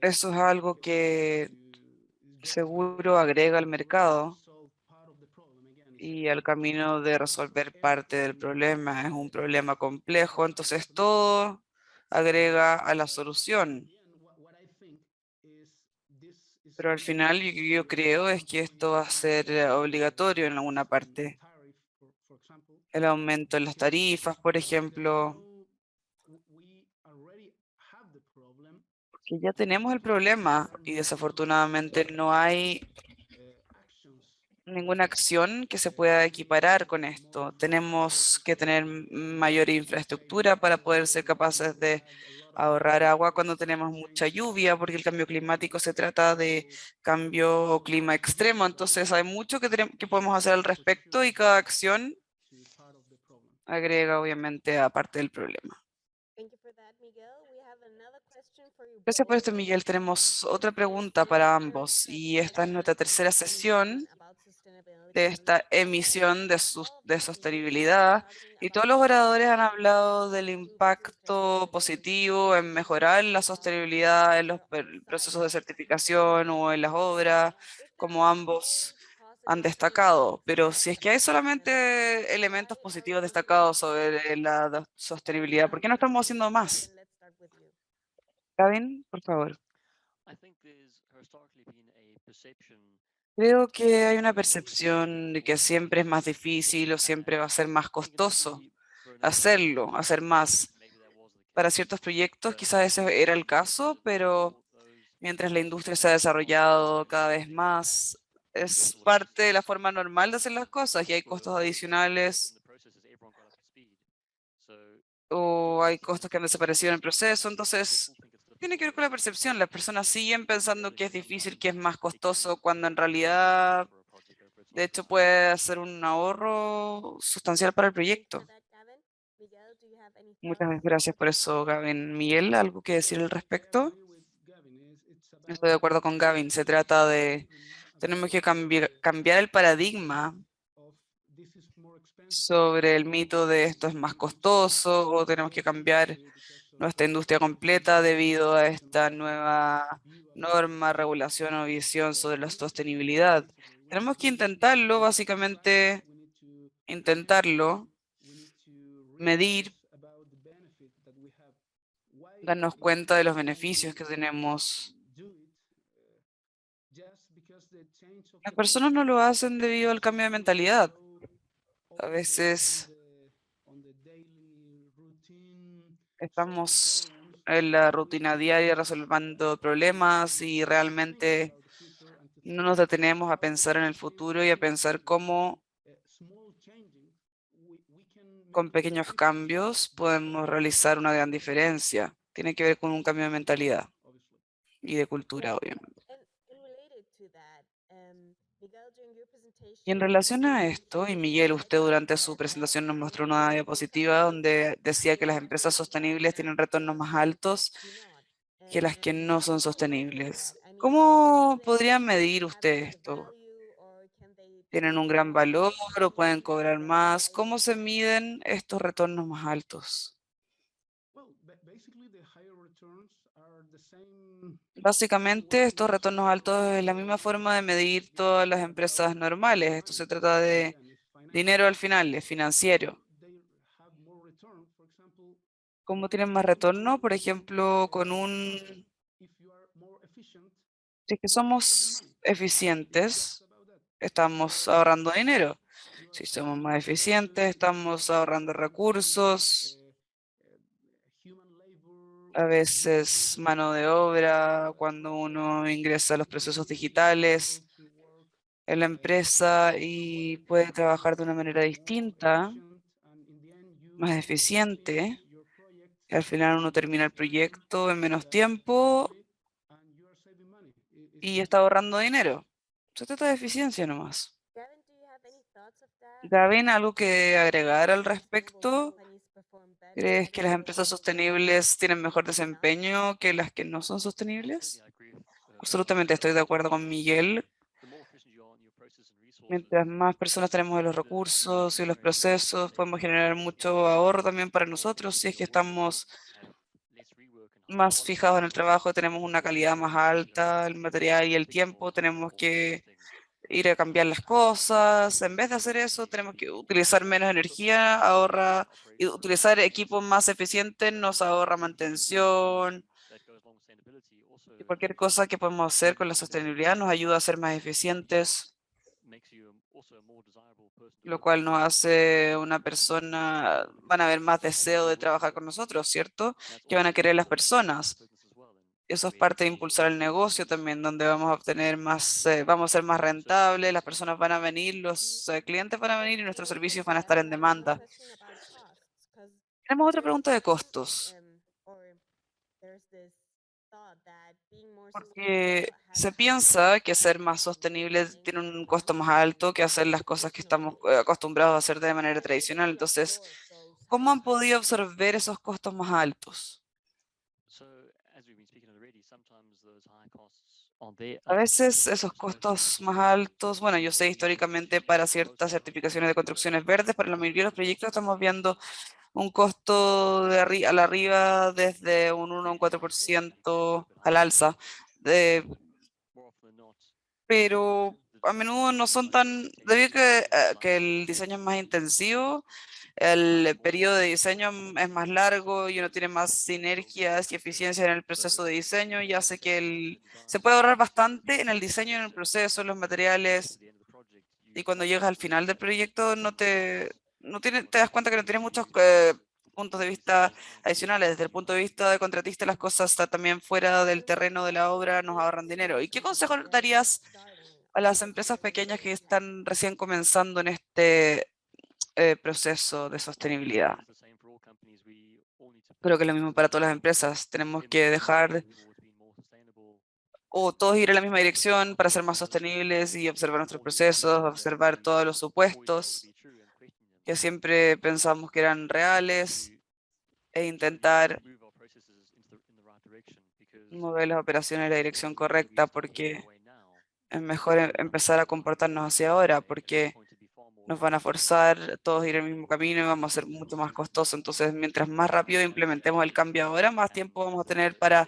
Eso es algo que seguro agrega al mercado y al camino de resolver parte del problema. Es un problema complejo, entonces todo agrega a la solución. Pero al final yo creo es que esto va a ser obligatorio en alguna parte. El aumento en las tarifas, por ejemplo, que ya tenemos el problema y desafortunadamente no hay ninguna acción que se pueda equiparar con esto. Tenemos que tener mayor infraestructura para poder ser capaces de ahorrar agua cuando tenemos mucha lluvia, porque el cambio climático se trata de cambio o clima extremo. Entonces hay mucho que podemos hacer al respecto y cada acción agrega obviamente a parte del problema. Gracias por esto, Miguel. Tenemos otra pregunta para ambos y esta es nuestra tercera sesión de esta emisión de sostenibilidad y todos los oradores han hablado del impacto positivo en mejorar la sostenibilidad en los procesos de certificación o en las obras, como ambos han destacado. Pero si es que hay solamente elementos positivos destacados sobre la sostenibilidad, ¿por qué no estamos haciendo más? Gavin, por favor. Creo que hay una percepción de que siempre es más difícil o siempre va a ser más costoso hacerlo, hacer más. Para ciertos proyectos quizás ese era el caso, pero mientras la industria se ha desarrollado cada vez más, es parte de la forma normal de hacer las cosas y hay costos adicionales o hay costos que han desaparecido en el proceso. Entonces, tiene que ver con la percepción. Las personas siguen pensando que es difícil, que es más costoso, cuando en realidad, de hecho, puede hacer un ahorro sustancial para el proyecto. Muchas gracias por eso, Gavin. Miguel, ¿algo que decir al respecto? Estoy de acuerdo con Gavin. Se trata de, tenemos que cambiar el paradigma sobre el mito de esto es más costoso o tenemos que cambiar nuestra industria completa debido a esta nueva norma, regulación o visión sobre la sostenibilidad. Tenemos que intentarlo, básicamente intentarlo, medir, darnos cuenta de los beneficios que tenemos. Las personas no lo hacen debido al cambio de mentalidad. A veces estamos en la rutina diaria resolviendo problemas y realmente no nos detenemos a pensar en el futuro y a pensar cómo con pequeños cambios podemos realizar una gran diferencia. Tiene que ver con un cambio de mentalidad y de cultura, obviamente. Y en relación a esto, y Miguel, usted durante su presentación nos mostró una diapositiva donde decía que las empresas sostenibles tienen retornos más altos que las que no son sostenibles. ¿Cómo podría medir usted esto? ¿Tienen un gran valor o pueden cobrar más? ¿Cómo se miden estos retornos más altos? Básicamente, estos retornos altos es la misma forma de medir todas las empresas normales. Esto se trata de dinero al final, es financiero. ¿Cómo tienen más retorno? Por ejemplo, si es que somos eficientes, estamos ahorrando dinero. Si somos más eficientes, estamos ahorrando recursos, a veces mano de obra, cuando uno ingresa a los procesos digitales en la empresa y puede trabajar de una manera distinta, más eficiente, y al final uno termina el proyecto en menos tiempo y está ahorrando dinero. Se trata de eficiencia nomás. Gavin, ¿algo que agregar al respecto? ¿Crees que las empresas sostenibles tienen mejor desempeño que las que no son sostenibles? Absolutamente estoy de acuerdo con Miguel. Mientras más personas tenemos en los recursos y los procesos, podemos generar mucho ahorro también para nosotros. Si es que estamos más fijados en el trabajo, tenemos una calidad más alta, el material y el tiempo, tenemos que ir a cambiar las cosas. En vez de hacer eso, tenemos que utilizar menos energía, ahorra, y utilizar equipos más eficientes nos ahorra mantención. Y cualquier cosa que podemos hacer con la sostenibilidad nos ayuda a ser más eficientes, lo cual nos hace una persona, van a haber más deseo de trabajar con nosotros, ¿cierto? Que van a querer las personas. Eso es parte de impulsar el negocio también, donde vamos a obtener más, vamos a ser más rentables, las personas van a venir, los clientes van a venir y nuestros servicios van a estar en demanda. Tenemos otra pregunta de costos, porque se piensa que ser más sostenible tiene un costo más alto que hacer las cosas que estamos acostumbrados a hacer de manera tradicional. Entonces, ¿Cómo han podido absorber esos costos más altos? A veces esos costos más altos, bueno, yo sé históricamente para ciertas certificaciones de construcciones verdes, para la mayoría de los proyectos estamos viendo un costo a la arriba desde un 1 a un 4% al alza. Pero a menudo no son tan, debido a que el diseño es más intensivo, el periodo de diseño es más largo y uno tiene más sinergias y eficiencia en el proceso de diseño y hace que se puede ahorrar bastante en el diseño, en el proceso, en los materiales. Y cuando llegas al final del proyecto te das cuenta que no tienes muchos puntos de vista adicionales. Desde el punto de vista de contratista, las cosas están también fuera del terreno de la obra, nos ahorran dinero. ¿Y qué consejo darías a las empresas pequeñas que están recién comenzando en este proceso de sostenibilidad? Creo que es lo mismo para todas las empresas. Tenemos que dejar o todos ir en la misma dirección para ser más sostenibles y observar nuestros procesos, observar todos los supuestos que siempre pensamos que eran reales e intentar mover las operaciones en la dirección correcta, porque es mejor empezar a comportarnos hacia ahora, porque nos van a forzar todos a ir el mismo camino y vamos a ser mucho más costoso. Entonces, mientras más rápido implementemos el cambio ahora, más tiempo vamos a tener para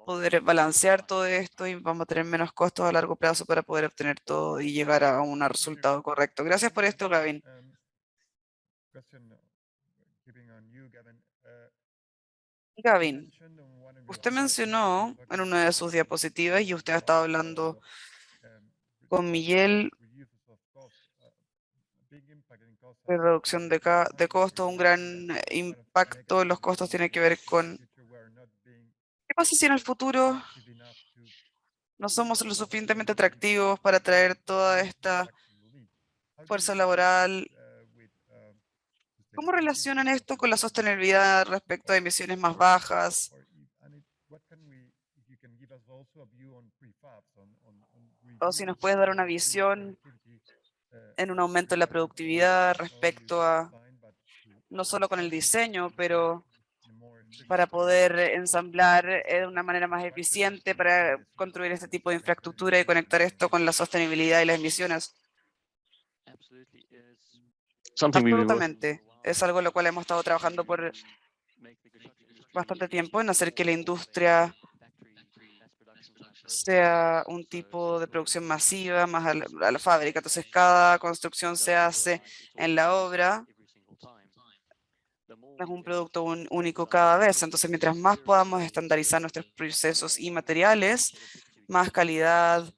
poder balancear todo esto y vamos a tener menos costos a largo plazo para poder obtener todo y llegar a un resultado correcto. Gracias por esto, Gavin. Gavin, usted mencionó en una de sus diapositivas y usted ha estado hablando con Miguel de reducción de costos, un gran impacto en los costos tiene que ver con qué pasa si en el futuro no somos lo suficientemente atractivos para atraer toda esta fuerza laboral. ¿Cómo relacionan esto con la sostenibilidad respecto a emisiones más bajas? O si nos puedes dar una visión en un aumento en la productividad respecto a no solo con el diseño, pero para poder ensamblar de una manera más eficiente para construir este tipo de infraestructura y conectar esto con la sostenibilidad y las emisiones. Absolutamente. Es algo en lo cual hemos estado trabajando por bastante tiempo en hacer que la industria sea un tipo de producción masiva, más a la fábrica. Entonces, cada construcción se hace en la obra, es un producto único cada vez. Entonces, mientras más podamos estandarizar nuestros procesos y materiales, más calidad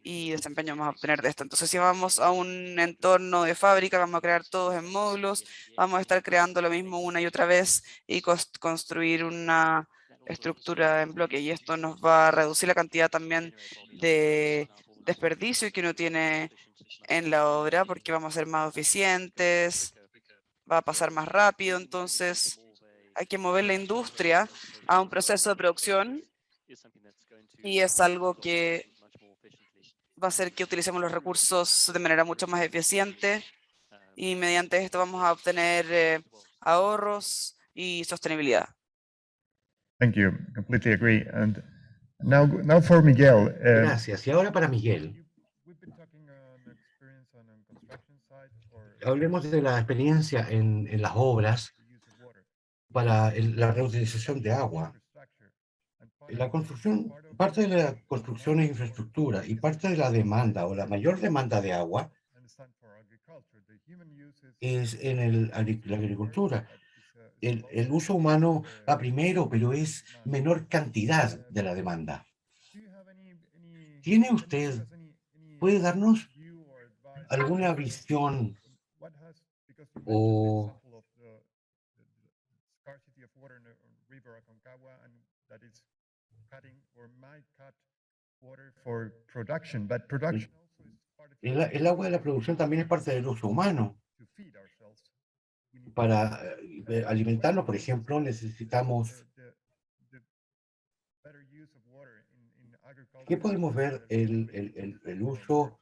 y desempeño vamos a obtener de esto. Entonces, si vamos a un entorno de fábrica, vamos a crear todos en módulos, vamos a estar creando lo mismo una y otra vez y construir una estructura en bloque. Y esto nos va a reducir la cantidad también de desperdicio que uno tiene en la obra, porque vamos a ser más eficientes, va a pasar más rápido. Entonces, hay que mover la industria a un proceso de producción y es algo que va a hacer que utilicemos los recursos de manera mucho más eficiente y mediante esto vamos a obtener ahorros y sostenibilidad. Thank you. Completely agree. And now for Miguel. Gracias. Y ahora para Miguel. Hablemos de la experiencia en las obras para la reutilización de agua. La construcción, parte de la construcción es infraestructura y parte de la demanda o la mayor demanda de agua es en la agricultura. El uso humano va primero, pero es menor cantidad de la demanda. ¿Tiene usted, puede darnos alguna visión o el agua de la producción también es parte del uso humano? Para alimentarnos, por ejemplo, necesitamos... ¿Qué podemos ver el uso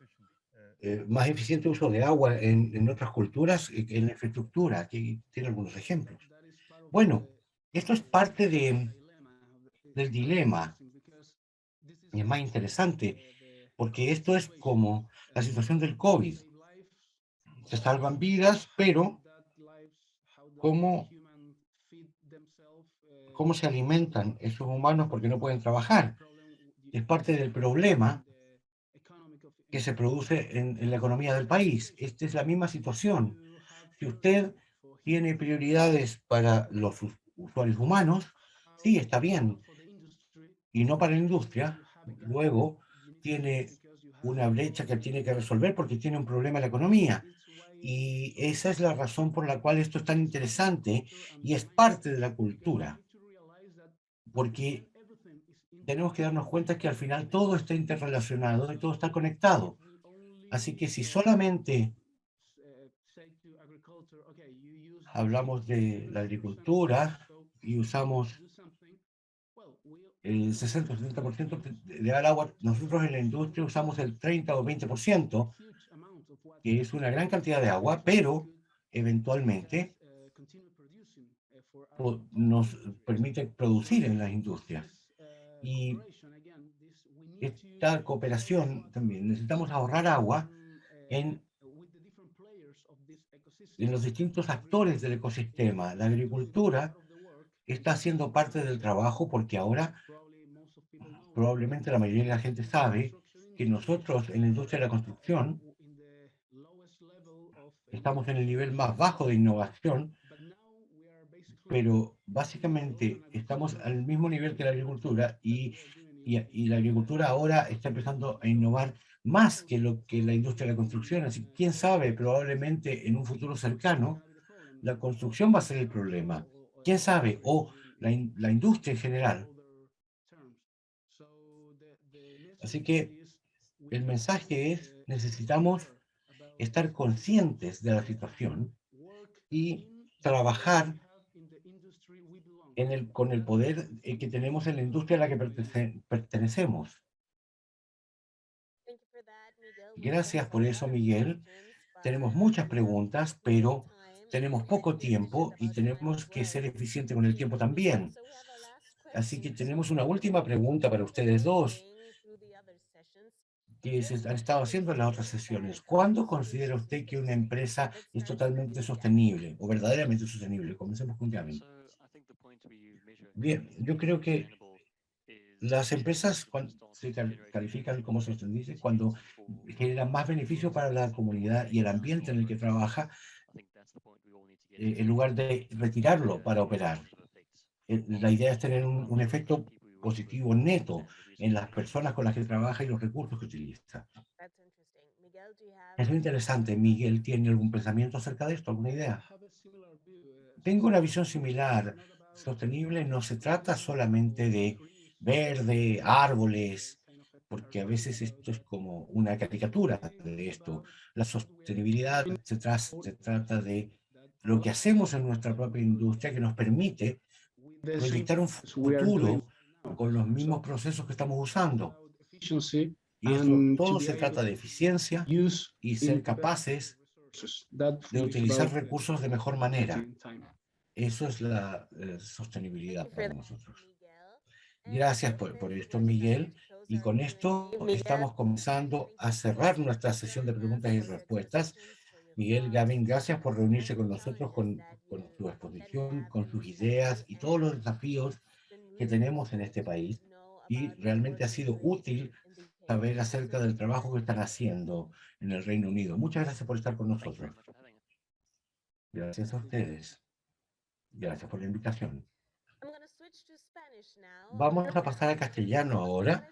más eficiente uso de agua en otras culturas, en la infraestructura. Aquí tiene algunos ejemplos. Bueno, esto es parte del dilema, y es más interesante, porque esto es como la situación del COVID. Se salvan vidas, pero ¿cómo, cómo se alimentan esos humanos porque no pueden trabajar? Es parte del problema que se produce en la economía del país. Esta es la misma situación. Si usted tiene prioridades para los usuarios humanos, sí, está bien, y no para la industria, luego tiene una brecha que tiene que resolver porque tiene un problema en la economía. Y esa es la razón por la cual esto es tan interesante y es parte de la cultura, porque tenemos que darnos cuenta que al final todo está interrelacionado y todo está conectado. Así que si solamente hablamos de la agricultura y usamos el 60 o 70% de agua, nosotros en la industria usamos el 30 o 20%, que es una gran cantidad de agua, pero eventualmente nos permite producir en las industrias. Y esta cooperación también, necesitamos ahorrar agua en los distintos actores del ecosistema. La agricultura está haciendo parte del trabajo porque ahora probablemente la mayoría de la gente sabe que nosotros en la industria de la construcción estamos en el nivel más bajo de innovación, pero básicamente estamos al mismo nivel que la agricultura y la agricultura ahora está empezando a innovar más que lo que la industria de la construcción. Así que, quién sabe, probablemente en un futuro cercano, la construcción va a ser el problema. ¿Quién sabe? O la industria en general. Así que el mensaje es, necesitamos estar conscientes de la situación y trabajar con el poder que tenemos en la industria a la que pertenecemos. Gracias por eso, Miguel. Tenemos muchas preguntas, pero tenemos poco tiempo y tenemos que ser eficientes con el tiempo también. Así que tenemos una última pregunta para ustedes dos, que se han estado haciendo en las otras sesiones. ¿Cuándo considera usted que una empresa es totalmente sostenible o verdaderamente sostenible? Comencemos con Gavin. Bien, yo creo que las empresas cuando se califican como sostenibles cuando generan más beneficio para la comunidad y el ambiente en el que trabaja, en lugar de retirarlo para operar. La idea es tener un efecto positivo neto en las personas con las que trabaja y los recursos que utiliza. Es muy interesante. Miguel, ¿tiene algún pensamiento acerca de esto? ¿Alguna idea? Tengo una visión similar. Sostenible no se trata solamente de verde, árboles, porque a veces esto es como una caricatura de esto. La sostenibilidad se trata de lo que hacemos en nuestra propia industria que nos permite proyectar un futuro con los mismos procesos que estamos usando. Y eso, todo se trata de eficiencia y ser capaces de utilizar recursos de mejor manera. Eso es la sostenibilidad para nosotros. Gracias por esto, Miguel. Y con esto estamos comenzando a cerrar nuestra sesión de preguntas y respuestas. Miguel, Gavin, gracias por reunirse con nosotros, con su exposición, con sus ideas y todos los desafíos que tenemos en este país. Y realmente ha sido útil saber acerca del trabajo que están haciendo en el Reino Unido. Muchas gracias por estar con nosotros. Gracias a ustedes. Gracias por la invitación. Vamos a pasar a castellano ahora.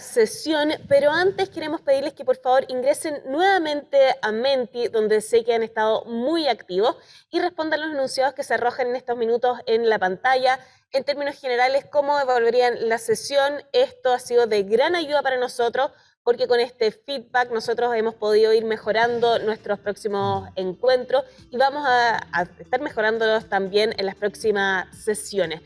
Sesión, pero antes queremos pedirles que por favor ingresen nuevamente a Menti, donde sé que han estado muy activos, y respondan los enunciados que se arrojan en estos minutos en la pantalla. En términos generales, ¿cómo evaluarían la sesión? Esto ha sido de gran ayuda para nosotros, porque con este feedback nosotros hemos podido ir mejorando nuestros próximos encuentros y vamos a estar mejorándolos también en las próximas sesiones.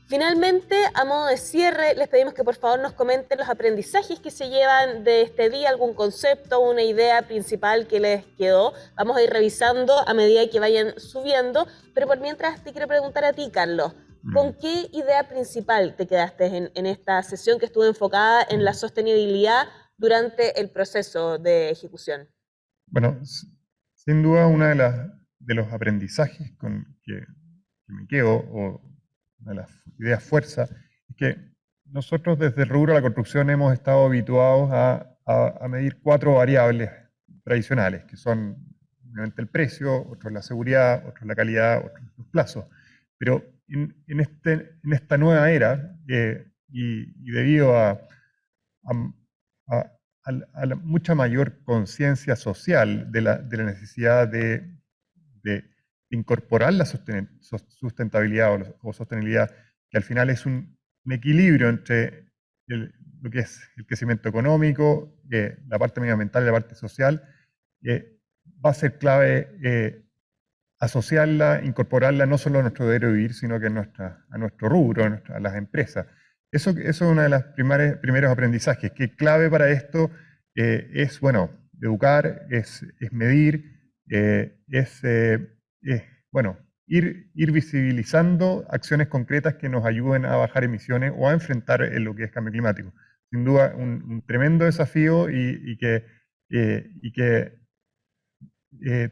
Finalmente, a modo de cierre, les pedimos que por favor nos comenten los aprendizajes que se llevan de este día, algún concepto, una idea principal que les quedó. Vamos a ir revisando a medida que vayan subiendo, pero por mientras te quiero preguntar a ti, Carlos, ¿con qué idea principal te quedaste en esta sesión que estuvo enfocada en la sostenibilidad durante el proceso de ejecución? Bueno, sin duda de los aprendizajes con que me quedo, o una de las ideas fuerza, es que nosotros desde el rubro de la construcción hemos estado habituados a medir 4 variables tradicionales, que son obviamente el precio, otro la seguridad, otro la calidad, otro los plazos. Pero en esta nueva era, y debido a la mucha mayor conciencia social de la necesidad de incorporar la sustentabilidad o sostenibilidad, que al final es un equilibrio entre lo que es el crecimiento económico, la parte medioambiental y la parte social, va a ser clave asociarla, incorporarla no solo a nuestro deber vivir, sino que a nuestro rubro, a las empresas. Eso es uno de los primeros aprendizajes, que clave para esto es, bueno, educar, es medir, ir visibilizando acciones concretas que nos ayuden a bajar emisiones o a enfrentar lo que es cambio climático. Sin duda, un tremendo desafío y que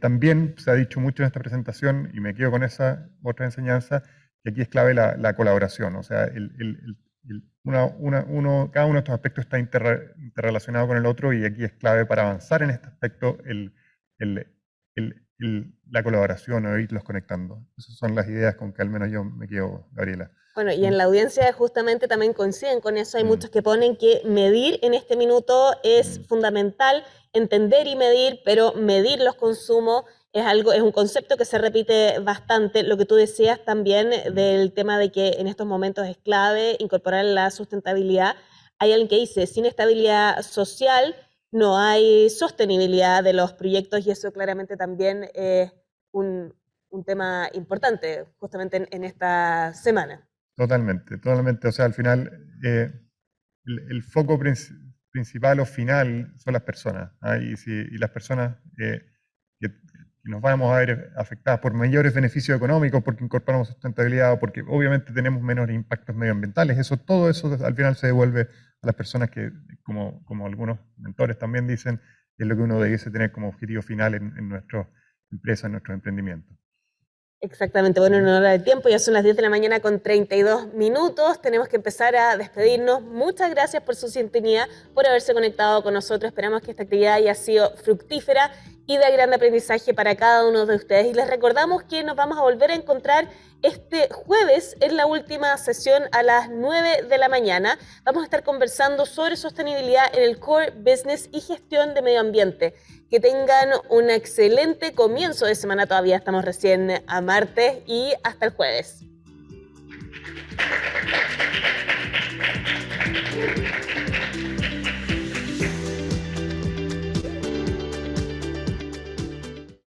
también se ha dicho mucho en esta presentación, y me quedo con esa otra enseñanza, que aquí es clave la colaboración. O sea, cada uno de estos aspectos está interrelacionado con el otro, y aquí es clave para avanzar en este aspecto la colaboración o irlos conectando. Esas son las ideas con que al menos yo me quedo, Gabriela. Bueno, y en la audiencia justamente también coinciden con eso. Hay muchos que ponen que medir en este minuto es fundamental, entender y medir, pero medir los consumos es un concepto que se repite bastante. Lo que tú decías también del tema de que en estos momentos es clave incorporar la sustentabilidad. Hay alguien que dice, sin estabilidad social no hay sostenibilidad de los proyectos, y eso claramente también es un tema importante justamente en esta semana. Totalmente, totalmente. O sea, al final, el foco principal o final son las personas. Y las personas que nos vamos a ver afectadas por mayores beneficios económicos, porque incorporamos sustentabilidad, o porque obviamente tenemos menores impactos medioambientales. Todo eso al final se devuelve a las personas que, como algunos mentores también dicen, es lo que uno debiese tener como objetivo final en nuestras empresas, en nuestros emprendimientos. Exactamente, bueno, en hora del tiempo, ya son las 10 de la mañana con 32 minutos, tenemos que empezar a despedirnos. Muchas gracias por su sintonía, por haberse conectado con nosotros. Esperamos que esta actividad haya sido fructífera y de gran aprendizaje para cada uno de ustedes. Y les recordamos que nos vamos a volver a encontrar este jueves en la última sesión a las 9 de la mañana. Vamos a estar conversando sobre sostenibilidad en el core business y gestión de medio ambiente. Que tengan un excelente comienzo de semana, todavía estamos recién a martes, y hasta el jueves.